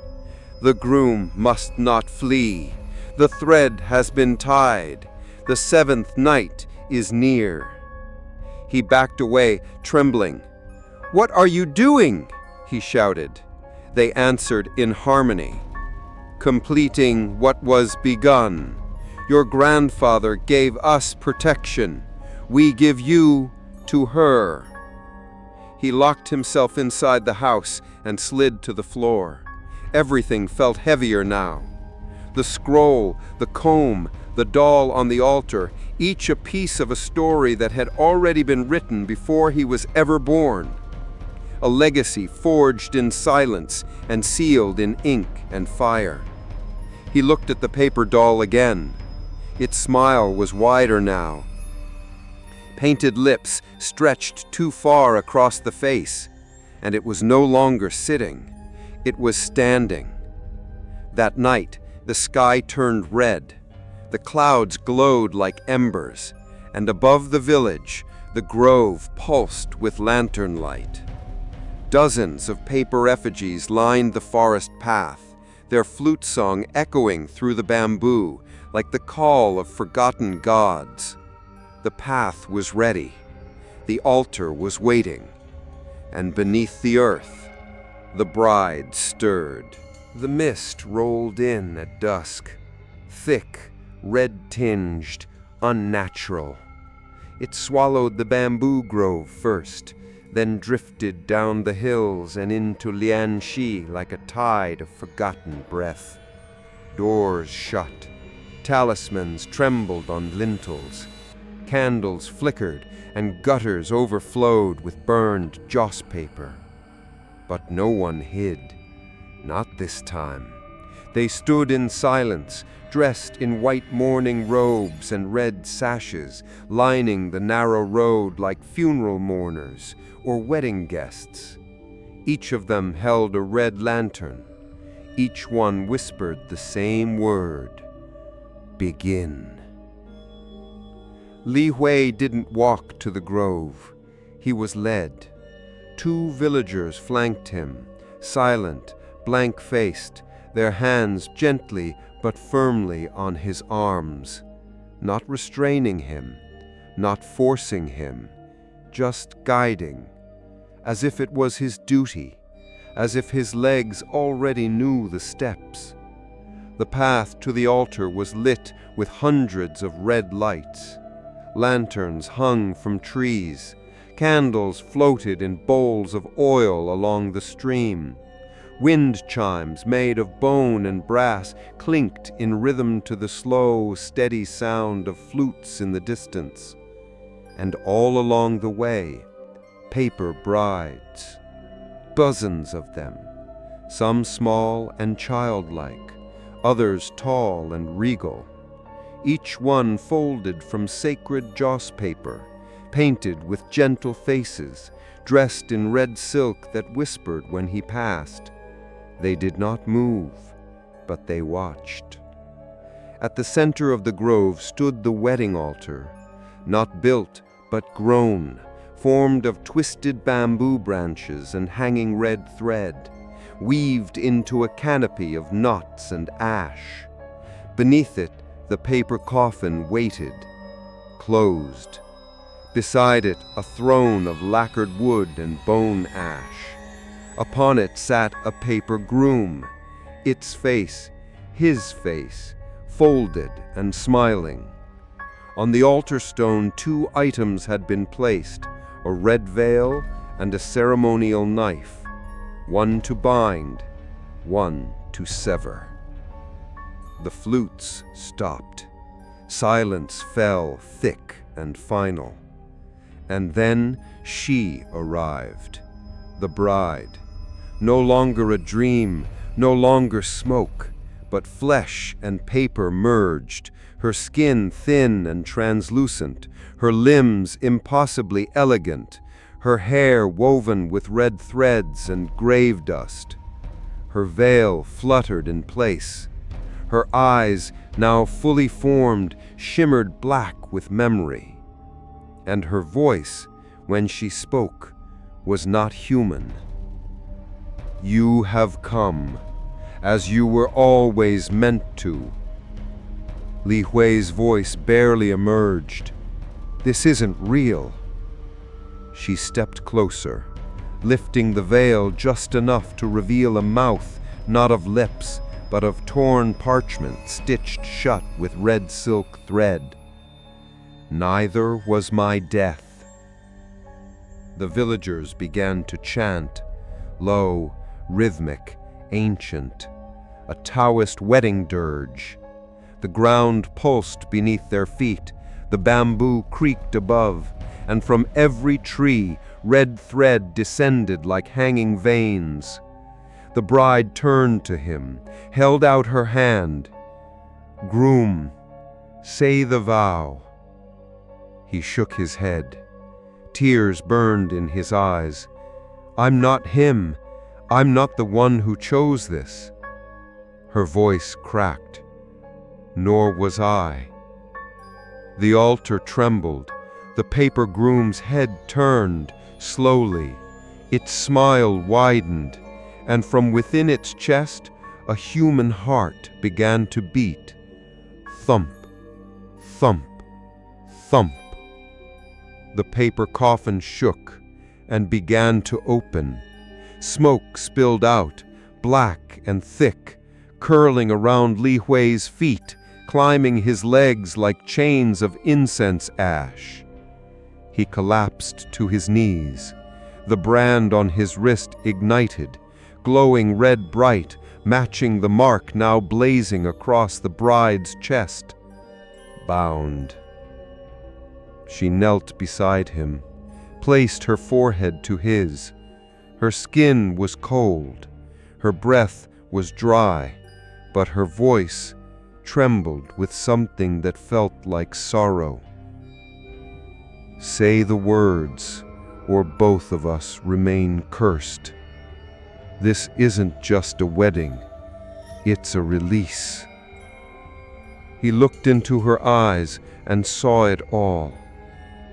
"The groom must not flee. The thread has been tied. The 7th night is near." He backed away, trembling. "What are you doing?" he shouted. They answered in harmony. "Completing what was begun. Your grandfather gave us protection. We give you to her." He locked himself inside the house and slid to the floor. Everything felt heavier now. The scroll, the comb, the doll on the altar, each a piece of a story that had already been written before he was ever born. A legacy forged in silence and sealed in ink and fire. He looked at the paper doll again. Its smile was wider now. Painted lips stretched too far across the face, and it was no longer sitting. It was standing. That night, the sky turned red. The clouds glowed like embers, and above the village, the grove pulsed with lantern light. Dozens of paper effigies lined the forest path, their flute song echoing through the bamboo like the call of forgotten gods. The path was ready. The altar was waiting. And beneath the earth, the bride stirred. The mist rolled in at dusk, thick, red-tinged, unnatural. It swallowed the bamboo grove first, then drifted down the hills and into Lianxi like a tide of forgotten breath. Doors shut, talismans trembled on lintels, candles flickered, and gutters overflowed with burned joss paper. But no one hid, not this time. They stood in silence, dressed in white mourning robes and red sashes, lining the narrow road like funeral mourners or wedding guests. Each of them held a red lantern. Each one whispered the same word: begin. Li Wei didn't walk to the grove. He was led. 2 villagers flanked him, silent, blank-faced, their hands gently but firmly on his arms, not restraining him, not forcing him, just guiding, as if it was his duty, as if his legs already knew the steps. The path to the altar was lit with hundreds of red lights. Lanterns hung from trees. Candles floated in bowls of oil along the stream. Wind chimes made of bone and brass clinked in rhythm to the slow, steady sound of flutes in the distance. And all along the way, paper brides, dozens of them, some small and childlike, others tall and regal, each one folded from sacred joss paper, painted with gentle faces, dressed in red silk that whispered when he passed. They did not move, but they watched. At the center of the grove stood the wedding altar, not built but grown, formed of twisted bamboo branches and hanging red thread, weaved into a canopy of knots and ash. Beneath it, the paper coffin waited, closed. Beside it, a throne of lacquered wood and bone ash. Upon it sat a paper groom, its face, his face, folded and smiling. On the altar stone 2 items had been placed, a red veil and a ceremonial knife, one to bind, one to sever. The flutes stopped. Silence fell thick and final. And then she arrived, the bride. No longer a dream, no longer smoke, but flesh and paper merged, her skin thin and translucent, her limbs impossibly elegant, her hair woven with red threads and grave dust. Her veil fluttered in place. Her eyes, now fully formed, shimmered black with memory. And her voice, when she spoke, was not human. You have come, as you were always meant to. Li Wei's voice barely emerged. This isn't real. She stepped closer, lifting the veil just enough to reveal a mouth, not of lips, but of torn parchment stitched shut with red silk thread. Neither was my death. The villagers began to chant, low, rhythmic, ancient, a Taoist wedding dirge. The ground pulsed beneath their feet, the bamboo creaked above, and from every tree red thread descended like hanging veins. The bride turned to him, held out her hand. Groom, say the vow. He shook his head. Tears burned in his eyes. I'm not him. I'm not the one who chose this. Her voice cracked. Nor was I. The altar trembled. The paper groom's head turned, slowly. Its smile widened, and from within its chest, a human heart began to beat. Thump, thump, thump. The paper coffin shook and began to open. Smoke spilled out, black and thick, curling around Li Wei's feet, climbing his legs like chains of incense ash. He collapsed to his knees, The brand on his wrist ignited, glowing red bright, matching the mark now blazing across the bride's chest. Bound. She knelt beside him, placed her forehead to his. Her skin was cold, her breath was dry, but her voice trembled with something that felt like sorrow. Say the words, or both of us remain cursed. This isn't just a wedding, it's a release. He looked into her eyes and saw it all.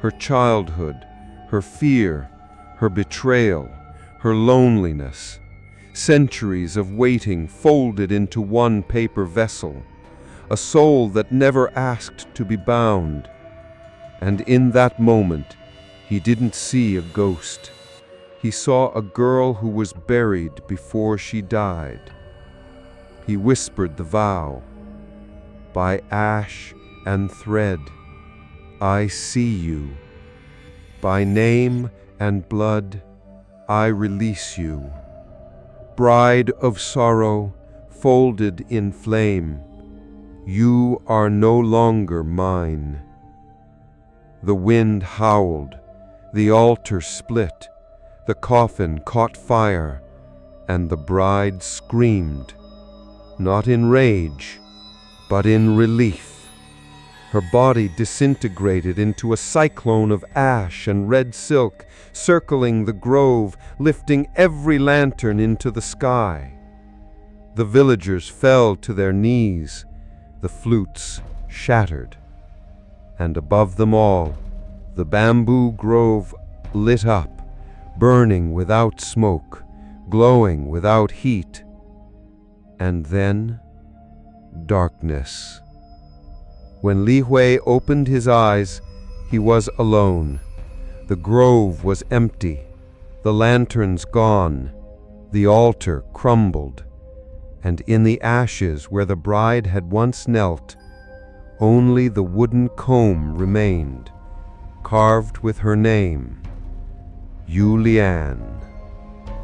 Her childhood, her fear, her betrayal, her loneliness. Centuries of waiting folded into one paper vessel. A soul that never asked to be bound. And in that moment, he didn't see a ghost. He saw a girl who was buried before she died. He whispered the vow. By ash and thread, I see you. By name and blood, I release you. Bride of sorrow, folded in flame, you are no longer mine. The wind howled, the altar split, the coffin caught fire, and the bride screamed, not in rage, but in relief. Her body disintegrated into a cyclone of ash and red silk, circling the grove, lifting every lantern into the sky. The villagers fell to their knees, the flutes shattered, and above them all, the bamboo grove lit up, burning without smoke, glowing without heat. And then, darkness. When Li Wei opened his eyes, he was alone. The grove was empty, the lanterns gone, the altar crumbled, and in the ashes where the bride had once knelt, only the wooden comb remained, carved with her name, Yulian.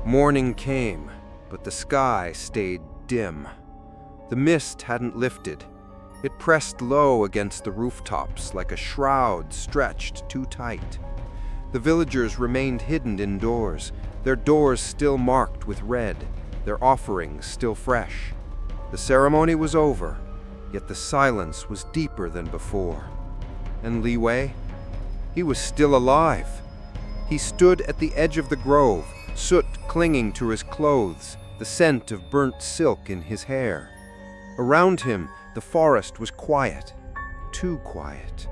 Morning came, but the sky stayed dim. The mist hadn't lifted. It pressed low against the rooftops like a shroud stretched too tight. The villagers remained hidden indoors, their doors still marked with red, their offerings still fresh. The ceremony was over, yet the silence was deeper than before. And Li Wei? He was still alive. He stood at the edge of the grove, soot clinging to his clothes, the scent of burnt silk in his hair. Around him, the forest was quiet, too quiet.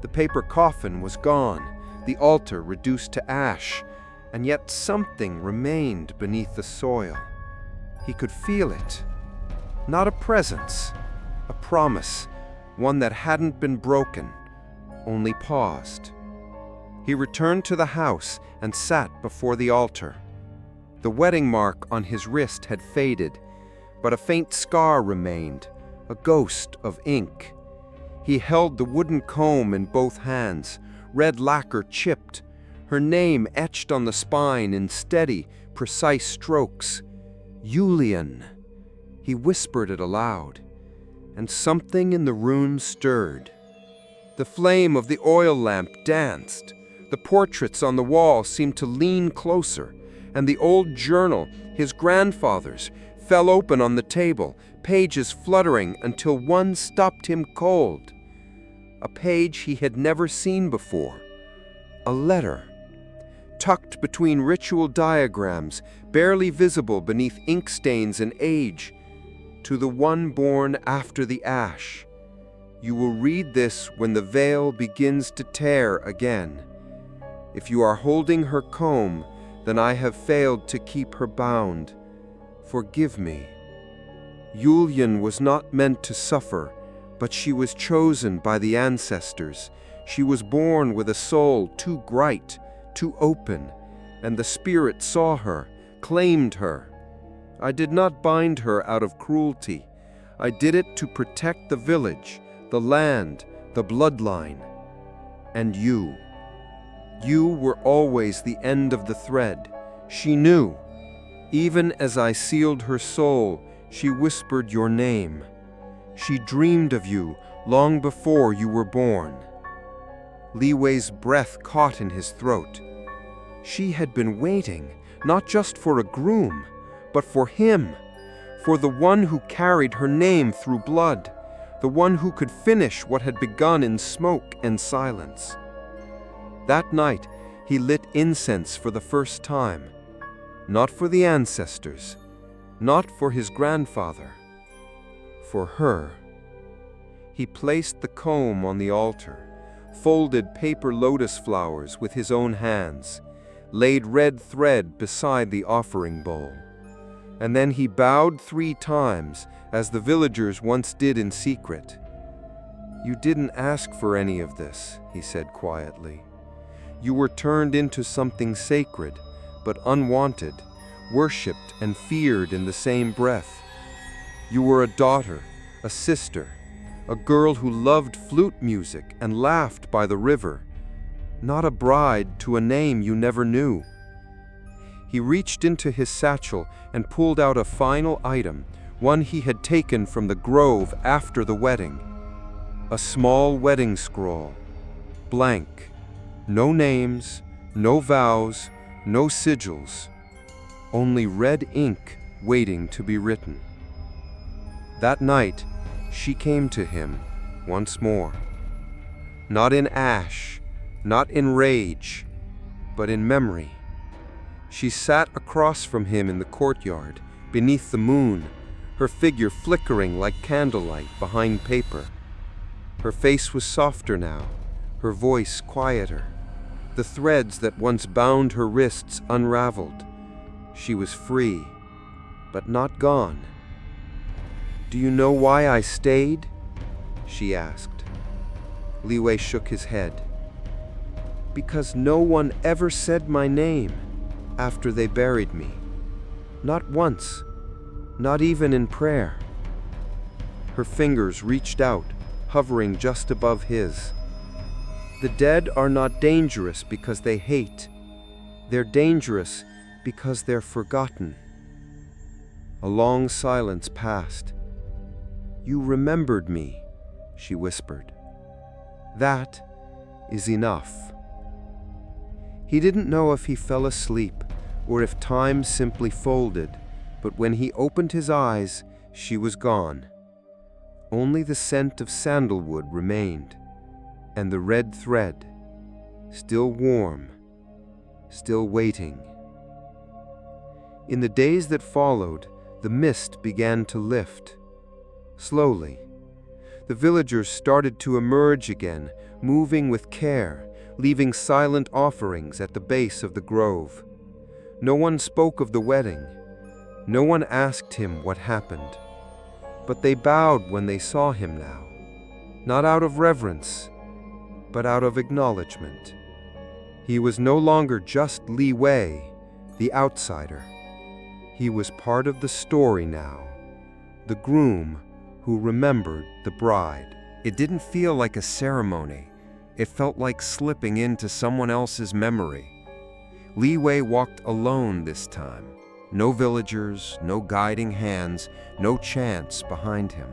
The paper coffin was gone, the altar reduced to ash, and yet something remained beneath the soil. He could feel it. Not a presence, a promise, one that hadn't been broken, only paused. He returned to the house and sat before the altar. The wedding mark on his wrist had faded, but a faint scar remained, a ghost of ink. He held the wooden comb in both hands, red lacquer chipped, her name etched on the spine in steady, precise strokes. Yulian. He whispered it aloud, and something in the room stirred. The flame of the oil lamp danced. The portraits on the wall seemed to lean closer, and the old journal, his grandfather's, fell open on the table, pages fluttering until one stopped him cold. A page he had never seen before. A letter. Tucked between ritual diagrams, barely visible beneath ink stains and age. To the one born after the ash. You will read this when the veil begins to tear again. If you are holding her comb, then I have failed to keep her bound. Forgive me. Yulian was not meant to suffer, but she was chosen by the ancestors. She was born with a soul too bright, too open, and the spirit saw her, claimed her. I did not bind her out of cruelty. I did it to protect the village, the land, the bloodline, and you. You were always the end of the thread. She knew. Even as I sealed her soul, she whispered your name. She dreamed of you long before you were born. Li Wei's breath caught in his throat. She had been waiting, not just for a groom, but for him, for the one who carried her name through blood, the one who could finish what had begun in smoke and silence. That night, he lit incense for the first time, not for the ancestors, not for his grandfather, for her. He placed the comb on the altar, folded paper lotus flowers with his own hands, laid red thread beside the offering bowl. And then he bowed 3 times, as the villagers once did in secret. You didn't ask for any of this, he said quietly. You were turned into something sacred, but unwanted, worshipped and feared in the same breath. You were a daughter, a sister, a girl who loved flute music and laughed by the river, not a bride to a name you never knew. He reached into his satchel and pulled out a final item, one he had taken from the grove after the wedding. A small wedding scroll, blank, no names, no vows, no sigils, only red ink waiting to be written. That night, she came to him once more, not in ash, not in rage, but in memory. She sat across from him in the courtyard, beneath the moon, her figure flickering like candlelight behind paper. Her face was softer now, her voice quieter. The threads that once bound her wrists unraveled. She was free, but not gone. Do you know why I stayed? She asked. Li Wei shook his head. Because no one ever said my name after they buried me. Not once, not even in prayer. Her fingers reached out, hovering just above his. The dead are not dangerous because they hate. They're dangerous because they're forgotten. A long silence passed. You remembered me, she whispered. That is enough. He didn't know if he fell asleep or if time simply folded, but when he opened his eyes, she was gone. Only the scent of sandalwood remained, and the red thread, still warm, still waiting. In the days that followed, the mist began to lift. Slowly, the villagers started to emerge again, moving with care, leaving silent offerings at the base of the grove. No one spoke of the wedding. No one asked him what happened. But they bowed when they saw him now, not out of reverence, but out of acknowledgement. He was no longer just Li Wei, the outsider. He was part of the story now, the groom who remembered the bride. It didn't feel like a ceremony. It felt like slipping into someone else's memory. Li Wei walked alone this time. No villagers, no guiding hands, no chants behind him.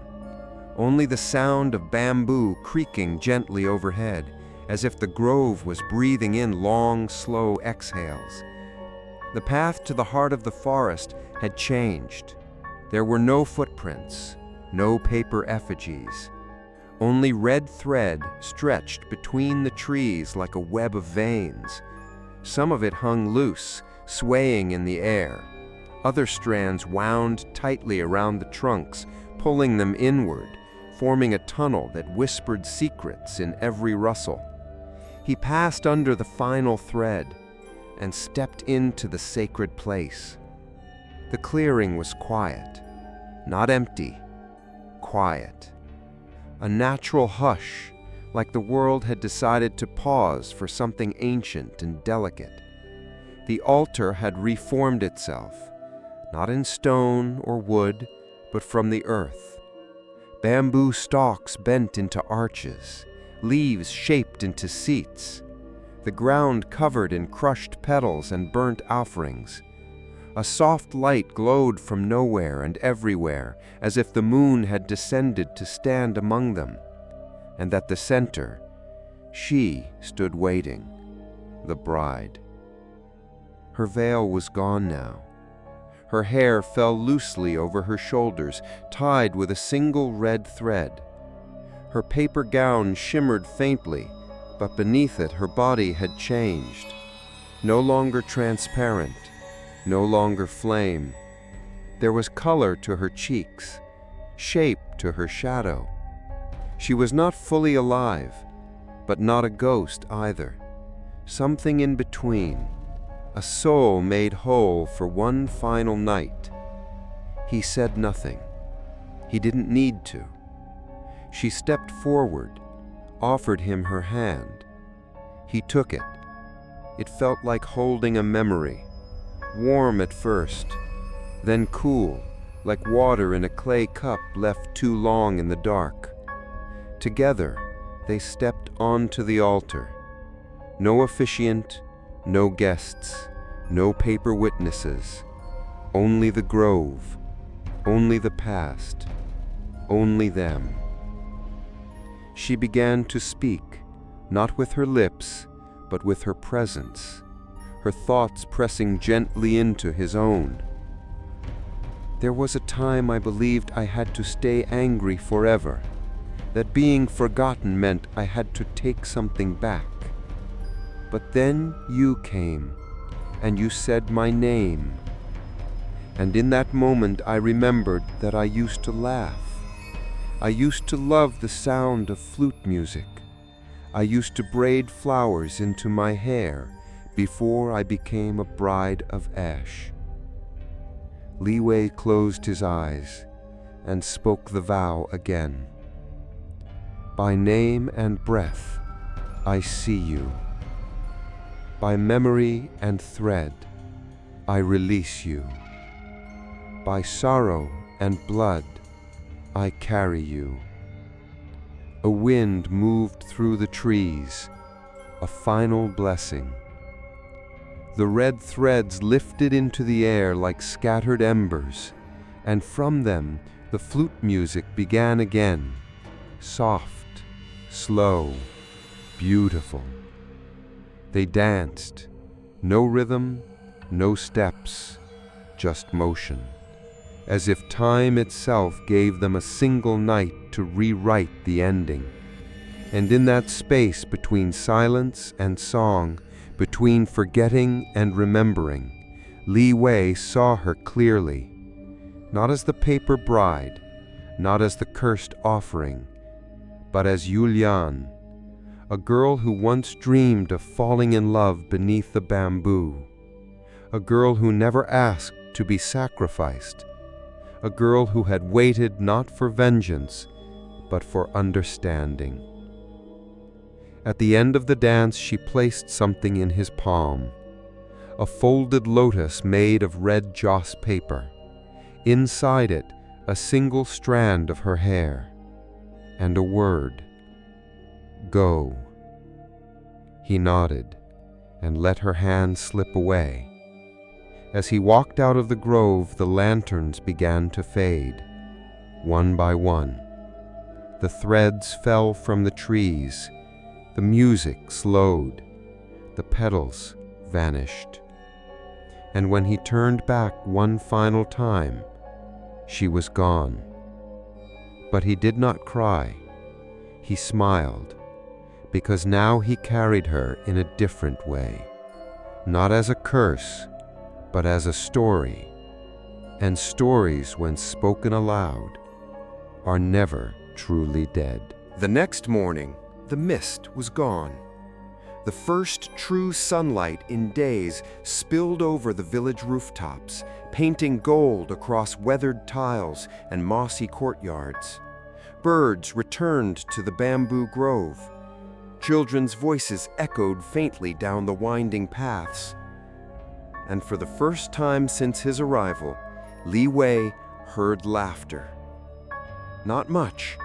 Only the sound of bamboo creaking gently overhead, as if the grove was breathing in long, slow exhales. The path to the heart of the forest had changed. There were no footprints, no paper effigies. Only red thread stretched between the trees like a web of veins. Some of it hung loose, swaying in the air. Other strands wound tightly around the trunks, pulling them inward, forming a tunnel that whispered secrets in every rustle. He passed under the final thread and stepped into the sacred place. The clearing was quiet, not empty, quiet. A natural hush, like the world had decided to pause for something ancient and delicate. The altar had reformed itself, not in stone or wood, but from the earth. Bamboo stalks bent into arches, leaves shaped into seats. the ground covered in crushed petals and burnt offerings. A soft light glowed from nowhere and everywhere, as if the moon had descended to stand among them. And at the center, she stood waiting, the bride. Her veil was gone now. Her hair fell loosely over her shoulders, tied with a single red thread. Her paper gown shimmered faintly, but beneath it her body had changed. No longer transparent, no longer flame. There was color to her cheeks, shape to her shadow. She was not fully alive, but not a ghost either. Something in between, a soul made whole for one final night. He said nothing. He didn't need to. She stepped forward, offered him her hand. He took it. It felt like holding a memory, warm at first, then cool, like water in a clay cup left too long in the dark. Together, they stepped onto the altar. No officiant, no guests, no paper witnesses. Only the grove, only the past, only them. She began to speak, not with her lips, but with her presence, her thoughts pressing gently into his own. There was a time I believed I had to stay angry forever, that being forgotten meant I had to take something back. But then you came, and you said my name. And in that moment I remembered that I used to laugh. I used to love the sound of flute music. I used to braid flowers into my hair before I became a bride of ash. Li Wei closed his eyes and spoke the vow again. By name and breath, I see you. By memory and thread, I release you. By sorrow and blood, I carry you. A wind moved through the trees, a final blessing. The red threads lifted into the air like scattered embers, and from them the flute music began again, soft, slow, beautiful. They danced, no rhythm, no steps, just motion, as if time itself gave them a single night to rewrite the ending. And in that space between silence and song, between forgetting and remembering, Li Wei saw her clearly, not as the paper bride, not as the cursed offering, but as Yulian, a girl who once dreamed of falling in love beneath the bamboo, a girl who never asked to be sacrificed, a girl who had waited not for vengeance, but for understanding. At the end of the dance, she placed something in his palm, a folded lotus made of red joss paper. Inside it, a single strand of her hair, and a word, "Go." He nodded and let her hand slip away. As he walked out of the grove, the lanterns began to fade, one by one. The threads fell from the trees, the music slowed, the petals vanished. And when he turned back one final time, she was gone. But he did not cry. He smiled, because now he carried her in a different way, not as a curse, but as a story. And stories, when spoken aloud, are never truly dead. The next morning, the mist was gone. The first true sunlight in days spilled over the village rooftops, painting gold across weathered tiles and mossy courtyards. Birds returned to the bamboo grove. Children's voices echoed faintly down the winding paths. And for the first time since his arrival, Li Wei heard laughter. Not much,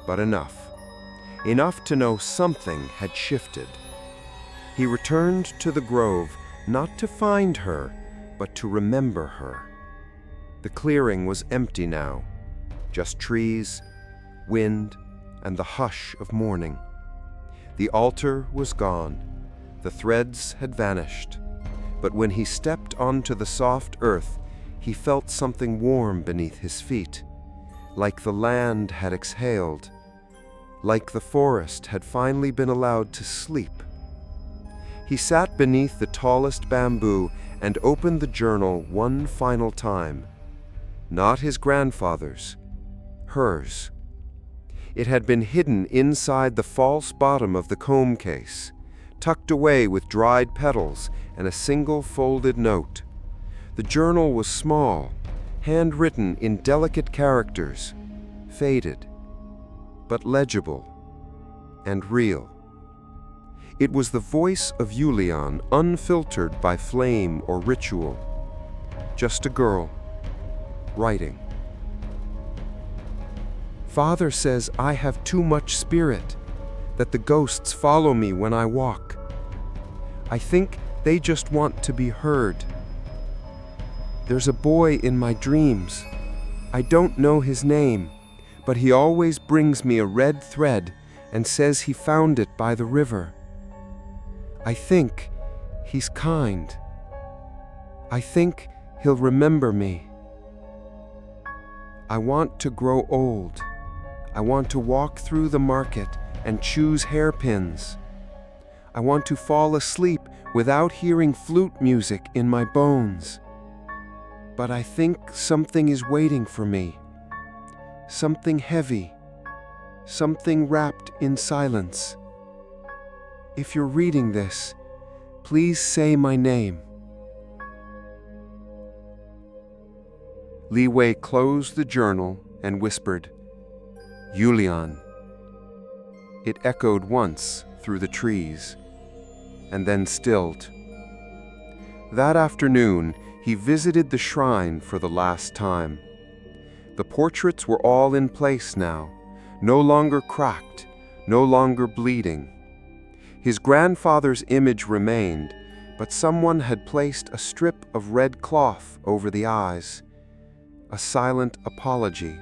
but enough. Enough to know something had shifted. He returned to the grove, not to find her, but to remember her. The clearing was empty now, just trees, wind, and the hush of morning. The altar was gone, the threads had vanished, but when he stepped onto the soft earth, he felt something warm beneath his feet, like the land had exhaled, like the forest had finally been allowed to sleep. He sat beneath the tallest bamboo and opened the journal one final time. Not his grandfather's, hers. It had been hidden inside the false bottom of the comb case, tucked away with dried petals and a single folded note. The journal was small, handwritten in delicate characters, faded, but legible and real. It was the voice of Yulian, unfiltered by flame or ritual. Just a girl, writing. Father says I have too much spirit, that the ghosts follow me when I walk. I think they just want to be heard. There's a boy in my dreams. I don't know his name, but he always brings me a red thread and says he found it by the river. I think he's kind. I think he'll remember me. I want to grow old. I want to walk through the market and choose hairpins. I want to fall asleep without hearing flute music in my bones. But I think something is waiting for me. Something heavy. Something wrapped in silence. If you're reading this, please say my name. Li Wei closed the journal and whispered, Yulian. It echoed once through the trees, and then stilled. That afternoon, he visited the shrine for the last time. The portraits were all in place now, no longer cracked, no longer bleeding. His grandfather's image remained, but someone had placed a strip of red cloth over the eyes, a silent apology.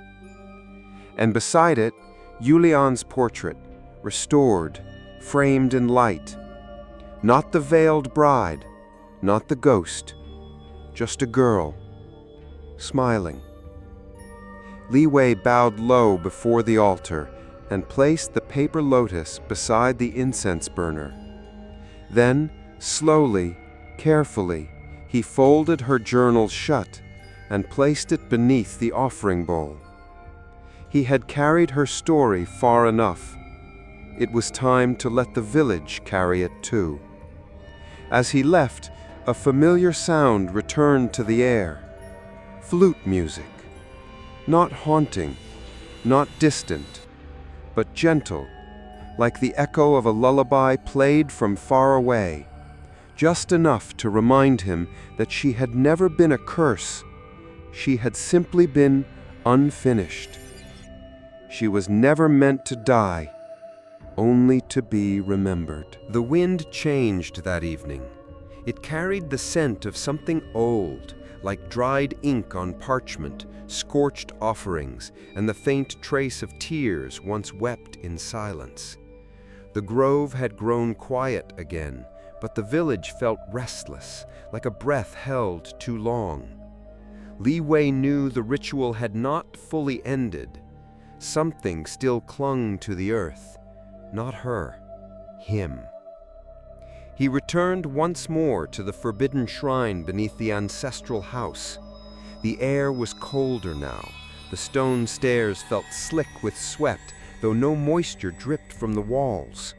And beside it, Yulian's portrait, restored, framed in light. Not the veiled bride, not the ghost, just a girl, smiling. Li Wei bowed low before the altar and placed the paper lotus beside the incense burner. Then, slowly, carefully, he folded her journal shut and placed it beneath the offering bowl. He had carried her story far enough. It was time to let the village carry it too. As he left, a familiar sound returned to the air. Flute music. Not haunting, not distant, but gentle, like the echo of a lullaby played from far away, just enough to remind him that she had never been a curse. She had simply been unfinished. She was never meant to die, only to be remembered. The wind changed that evening. It carried the scent of something old, like dried ink on parchment, scorched offerings, and the faint trace of tears once wept in silence. The grove had grown quiet again, but the village felt restless, like a breath held too long. Li Wei knew the ritual had not fully ended. Something still clung to the earth. Not her, him. He returned once more to the forbidden shrine beneath the ancestral house. The air was colder now. The stone stairs felt slick with sweat, though no moisture dripped from the walls.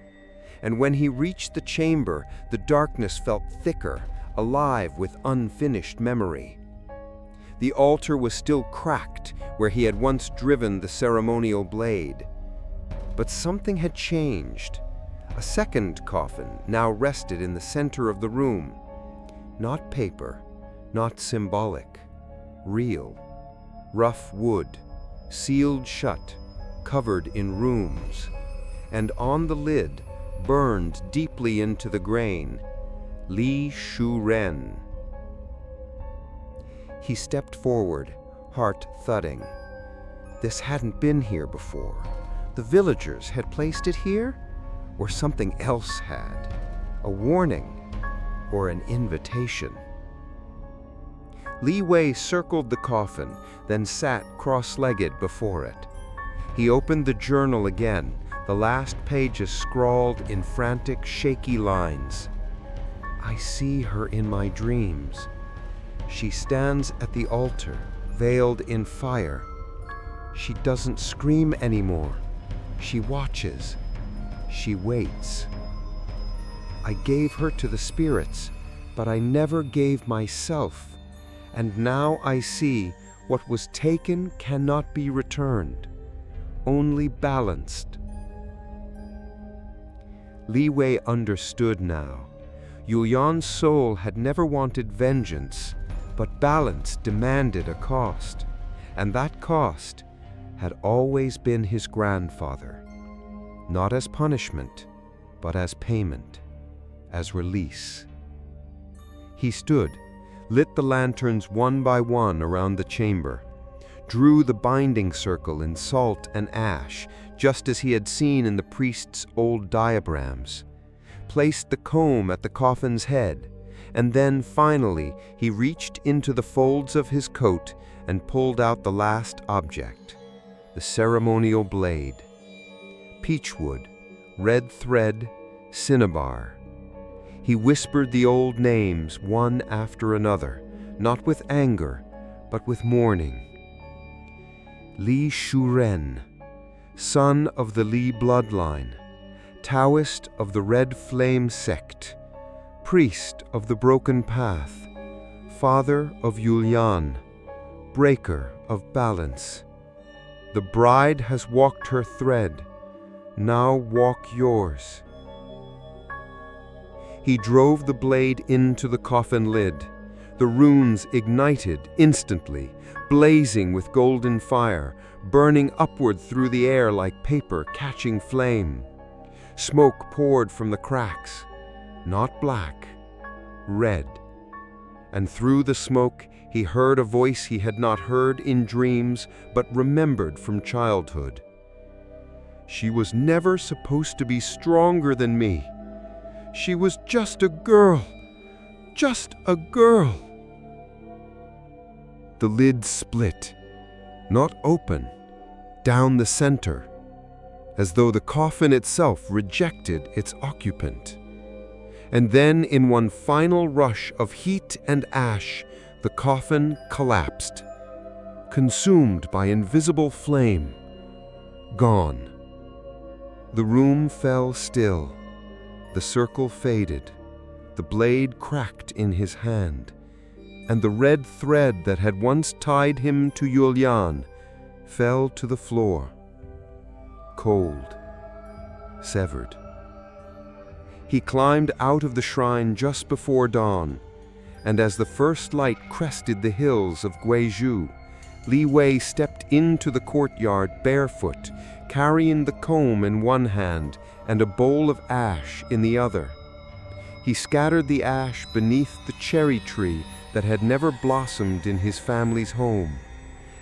And when he reached the chamber, the darkness felt thicker, alive with unfinished memory. The altar was still cracked, where he had once driven the ceremonial blade. But something had changed. A second coffin now rested in the center of the room. Not paper, not symbolic, real. Rough wood, sealed shut, covered in runes. And on the lid, burned deeply into the grain. Li Ren. He stepped forward, heart thudding. This hadn't been here before. The villagers had placed it here? Or something else had? A warning? Or an invitation? Li Wei circled the coffin, then sat cross-legged before it. He opened the journal again, the last pages scrawled in frantic, shaky lines. I see her in my dreams. She stands at the altar, veiled in fire. She doesn't scream anymore. She watches. She waits. I gave her to the spirits, but I never gave myself. And now I see what was taken cannot be returned, only balanced. Li Wei understood now. Yulian's soul had never wanted vengeance, but balance demanded a cost, and that cost had always been his grandfather, not as punishment, but as payment, as release. He stood, lit the lanterns one by one around the chamber, drew the binding circle in salt and ash, just as he had seen in the priest's old diagrams, placed the comb at the coffin's head, and then finally he reached into the folds of his coat and pulled out the last object, the ceremonial blade. Peachwood, red thread, cinnabar. He whispered the old names one after another, not with anger, but with mourning. Li Ren, son of the Li bloodline, Taoist of the Red Flame sect, priest of the Broken Path, father of Yulian, breaker of balance. The bride has walked her thread, now walk yours. He drove the blade into the coffin lid. The runes ignited instantly, blazing with golden fire, burning upward through the air like paper catching flame. Smoke poured from the cracks, not black, red. And through the smoke he heard a voice he had not heard in dreams, but remembered from childhood. She was never supposed to be stronger than me. She was just a girl. Just a girl. The lid split, not open, down the center, as though the coffin itself rejected its occupant. And then, in one final rush of heat and ash, the coffin collapsed, consumed by invisible flame, gone. The room fell still. The circle faded, the blade cracked in his hand, and the red thread that had once tied him to Yulian fell to the floor, cold, severed. He climbed out of the shrine just before dawn, and as the first light crested the hills of Guizhou, Li Wei stepped into the courtyard barefoot, carrying the comb in one hand and a bowl of ash in the other. He scattered the ash beneath the cherry tree that had never blossomed in his family's home,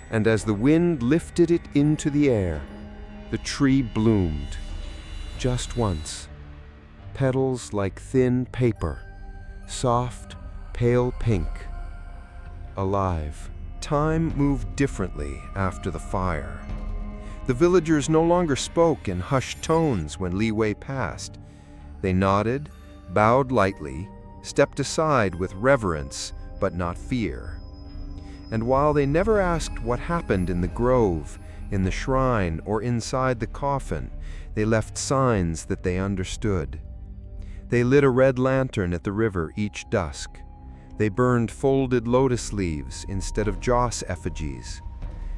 and as the wind lifted it into the air, the tree bloomed, just once, petals like thin paper, soft, pale pink, alive. Time moved differently after the fire. The villagers no longer spoke in hushed tones when Li Wei passed. They nodded, bowed lightly, stepped aside with reverence, but not fear. And while they never asked what happened in the grove, in the shrine, or inside the coffin, they left signs that they understood. They lit a red lantern at the river each dusk. They burned folded lotus leaves instead of joss effigies.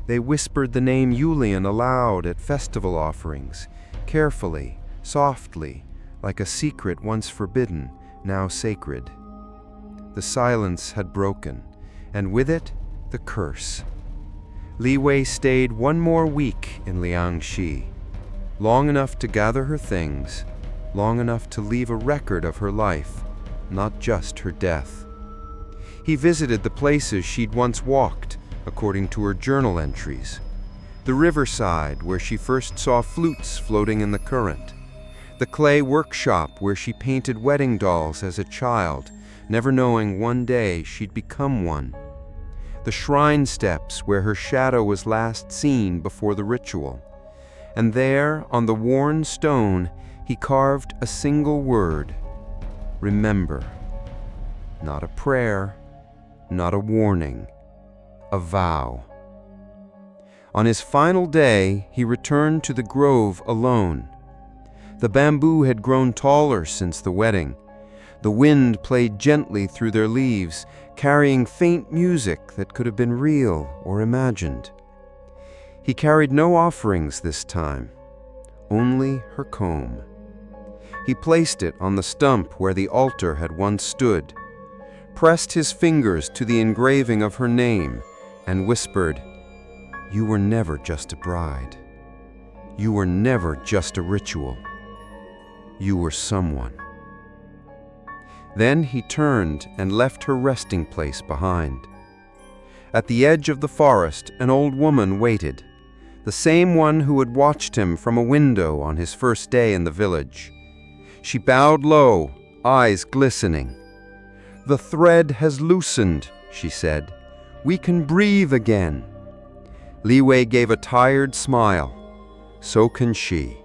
They whispered the name Yulian aloud at festival offerings, carefully, softly, like a secret once forbidden, now sacred. The silence had broken, and with it, the curse. Li Wei stayed one more week in Liangxi, long enough to gather her things, long enough to leave a record of her life, not just her death. He visited the places she'd once walked, according to her journal entries. The riverside where she first saw flutes floating in the current. The clay workshop where she painted wedding dolls as a child, never knowing one day she'd become one. The shrine steps where her shadow was last seen before the ritual. And there, on the worn stone, he carved a single word: remember. Not a prayer, not a warning, a vow. On his final day, he returned to the grove alone. The bamboo had grown taller since the wedding. The wind played gently through their leaves, carrying faint music that could have been real or imagined. He carried no offerings this time, only her comb. He placed it on the stump where the altar had once stood, pressed his fingers to the engraving of her name, and whispered, "You were never just a bride. You were never just a ritual. You were someone." Then he turned and left her resting place behind. At the edge of the forest, an old woman waited, the same one who had watched him from a window on his first day in the village. She bowed low, eyes glistening. "The thread has loosened," she said. "We can breathe again." Li Wei gave a tired smile. So can she.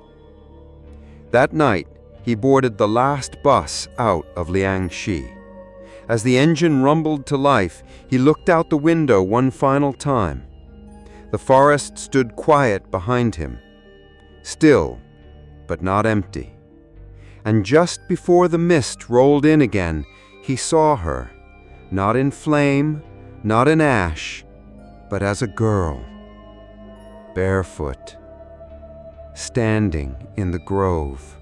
That night, he boarded the last bus out of Liangxi. As the engine rumbled to life, he looked out the window one final time. The forest stood quiet behind him, still, but not empty. And just before the mist rolled in again, he saw her, not in flame, not in ash, but as a girl, barefoot, standing in the grove,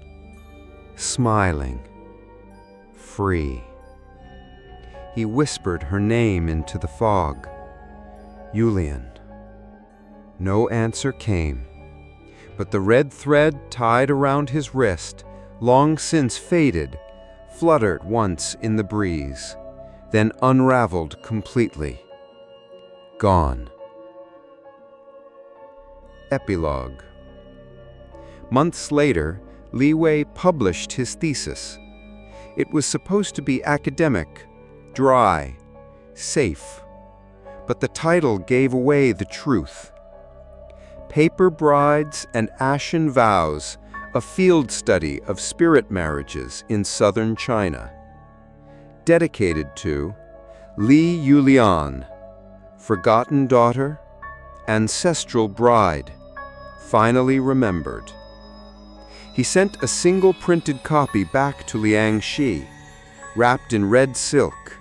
smiling, free. He whispered her name into the fog, Yulian. No answer came, but the red thread tied around his wrist, long since faded, fluttered once in the breeze, then unraveled completely. Gone. Epilogue. Months later, Li Wei published his thesis. It was supposed to be academic, dry, safe, but the title gave away the truth. Paper Brides and Ashen Vows, a field study of spirit marriages in southern China. Dedicated to Li Yulian, forgotten daughter, ancestral bride, finally remembered. He sent a single printed copy back to Liangxi, wrapped in red silk.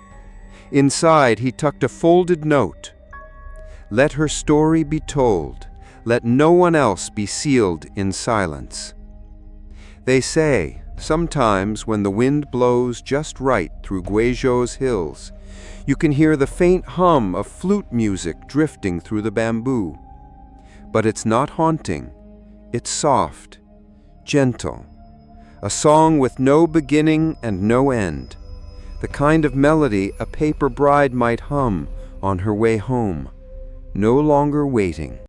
Inside, he tucked a folded note. Let her story be told. Let no one else be sealed in silence. They say, sometimes when the wind blows just right through Guizhou's hills, you can hear the faint hum of flute music drifting through the bamboo. But it's not haunting. It's soft, gentle, a song with no beginning and no end, the kind of melody a paper bride might hum on her way home, no longer waiting.